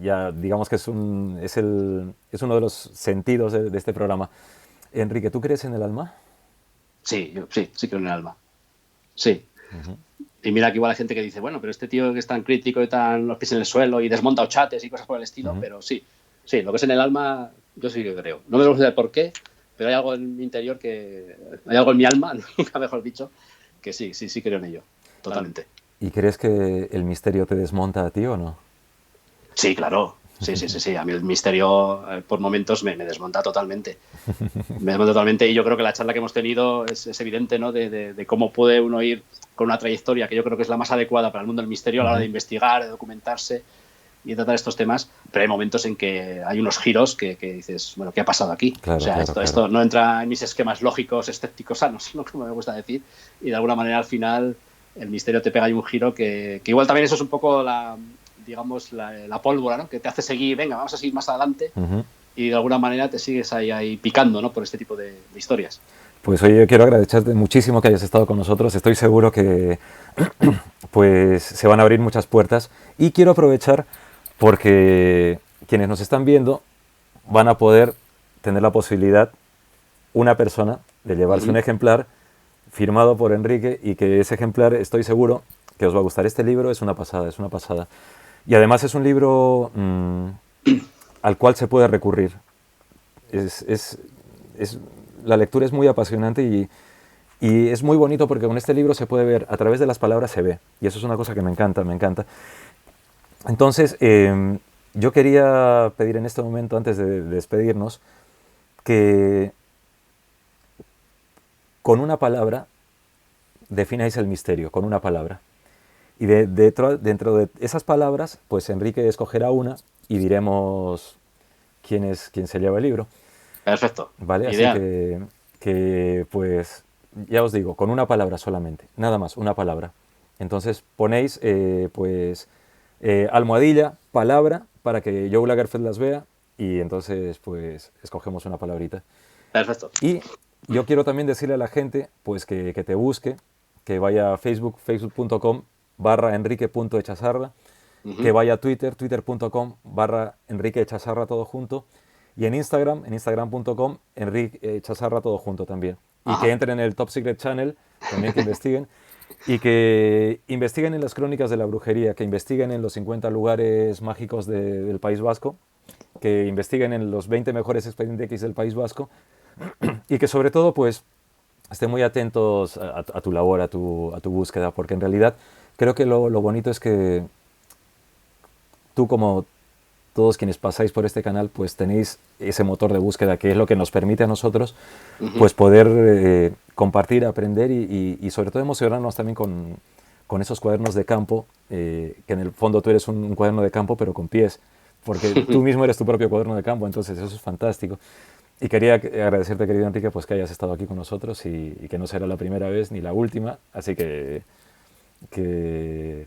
ya digamos que es uno de los sentidos de este programa. Enrique, ¿tú crees en el alma? Sí creo en el alma. Sí. Y mira que igual hay gente que dice, bueno, pero este tío que es tan crítico y tan los pies en el suelo y desmonta chates y cosas por el estilo, pero sí, lo que es en el alma, yo sí que creo. No me gusta el por qué, pero hay algo en mi interior hay algo en mi alma, nunca mejor dicho, que sí creo en ello, totalmente. ¿Y crees que el misterio te desmonta a ti o no? Sí, claro. Sí. A mí el misterio por momentos me desmonta totalmente. Me desmonta totalmente y yo creo que la charla que hemos tenido es evidente, ¿no? De cómo puede uno ir con una trayectoria que yo creo que es la más adecuada para el mundo del misterio a la hora de investigar, de documentarse y de tratar estos temas, pero hay momentos en que hay unos giros que dices, bueno, ¿qué ha pasado aquí? Claro, o sea, esto no entra en mis esquemas lógicos, escépticos, sanos, ¿no? Como me gusta decir, y de alguna manera al final el misterio te pega ahí un giro que igual también eso es un poco la pólvora, ¿no? Que te hace seguir, venga, vamos a seguir más adelante y de alguna manera te sigues ahí picando, ¿no? Por este tipo de historias. Pues oye, yo quiero agradecerte muchísimo que hayas estado con nosotros. Estoy seguro que pues se van a abrir muchas puertas y quiero aprovechar porque quienes nos están viendo van a poder tener la posibilidad, una persona, de llevarse un ejemplar firmado por Enrique y que ese ejemplar, estoy seguro que os va a gustar. Este libro es una pasada. Y además es un libro al cual se puede recurrir. La lectura es muy apasionante y es muy bonito porque con este libro se puede ver, a través de las palabras se ve. Y eso es una cosa que me encanta. Entonces, yo quería pedir en este momento, antes de despedirnos, que con una palabra defináis el misterio, con una palabra. Y dentro de esas palabras, pues Enrique escogerá una y diremos quién se lleva el libro. Perfecto. ¿Vale? Ideal. Así que, pues, ya os digo, con una palabra solamente, nada más, una palabra. Entonces ponéis, almohadilla, palabra, para que Joe Lagerfeld las vea y entonces, pues, escogemos una palabrita. Perfecto. Y yo quiero también decirle a la gente, pues, que te busque, que vaya a facebook.com/enrique.echazarra, que vaya a twitter.com/enriqueechazarra todo junto, y en instagram.com Enrique Echazarra todo junto también. y que entren en el Top Secret Channel, también que investiguen, y que investiguen en las crónicas de la brujería, que investiguen en los 50 lugares mágicos del País Vasco, que investiguen en los 20 mejores expedientes X del País Vasco, y que sobre todo pues estén muy atentos a tu labor, a tu búsqueda, porque en realidad creo que lo bonito es que tú, como todos quienes pasáis por este canal, pues tenéis ese motor de búsqueda que es lo que nos permite a nosotros pues poder compartir, aprender y sobre todo emocionarnos también con esos cuadernos de campo, que en el fondo tú eres un cuaderno de campo pero con pies, porque tú mismo eres tu propio cuaderno de campo, entonces eso es fantástico. Y quería agradecerte, querido Enrique, pues que hayas estado aquí con nosotros y que no será la primera vez ni la última, así que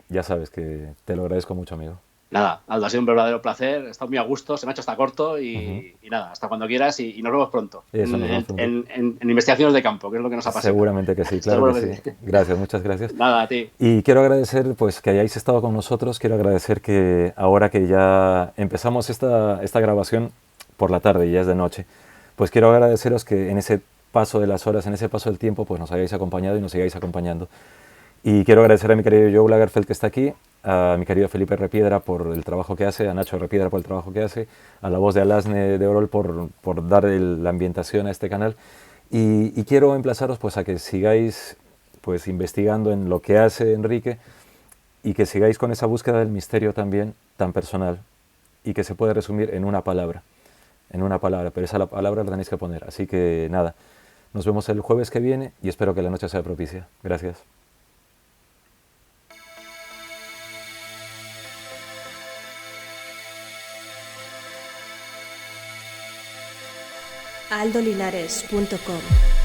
ya sabes que te lo agradezco mucho, amigo. Nada, Aldo, ha sido un verdadero placer, he estado muy a gusto, se me ha hecho hasta corto y nada, hasta cuando quieras y nos vemos pronto. Eso, nos vemos pronto. En investigaciones de campo, que es lo que nos apasiona. Seguramente que sí, claro que sí. Gracias, muchas gracias. Nada, a ti. Y quiero agradecer pues que hayáis estado con nosotros, quiero agradecer que ahora que ya empezamos esta grabación por la tarde y ya es de noche, pues quiero agradeceros que en ese paso de las horas, en ese paso del tiempo, pues nos hayáis acompañado y nos sigáis acompañando. Y quiero agradecer a mi querido Joe Lagerfeld que está aquí, a mi querido Felipe Repiedra por el trabajo que hace, a Nacho Repiedra por el trabajo que hace, a la voz de Alasne de Orol por dar la ambientación a este canal. Y quiero emplazaros pues a que sigáis pues investigando en lo que hace Enrique y que sigáis con esa búsqueda del misterio también tan personal y que se puede resumir en una palabra, pero esa palabra la tenéis que poner. Así que nada, nos vemos el jueves que viene y espero que la noche sea propicia. Gracias. aldolinares.com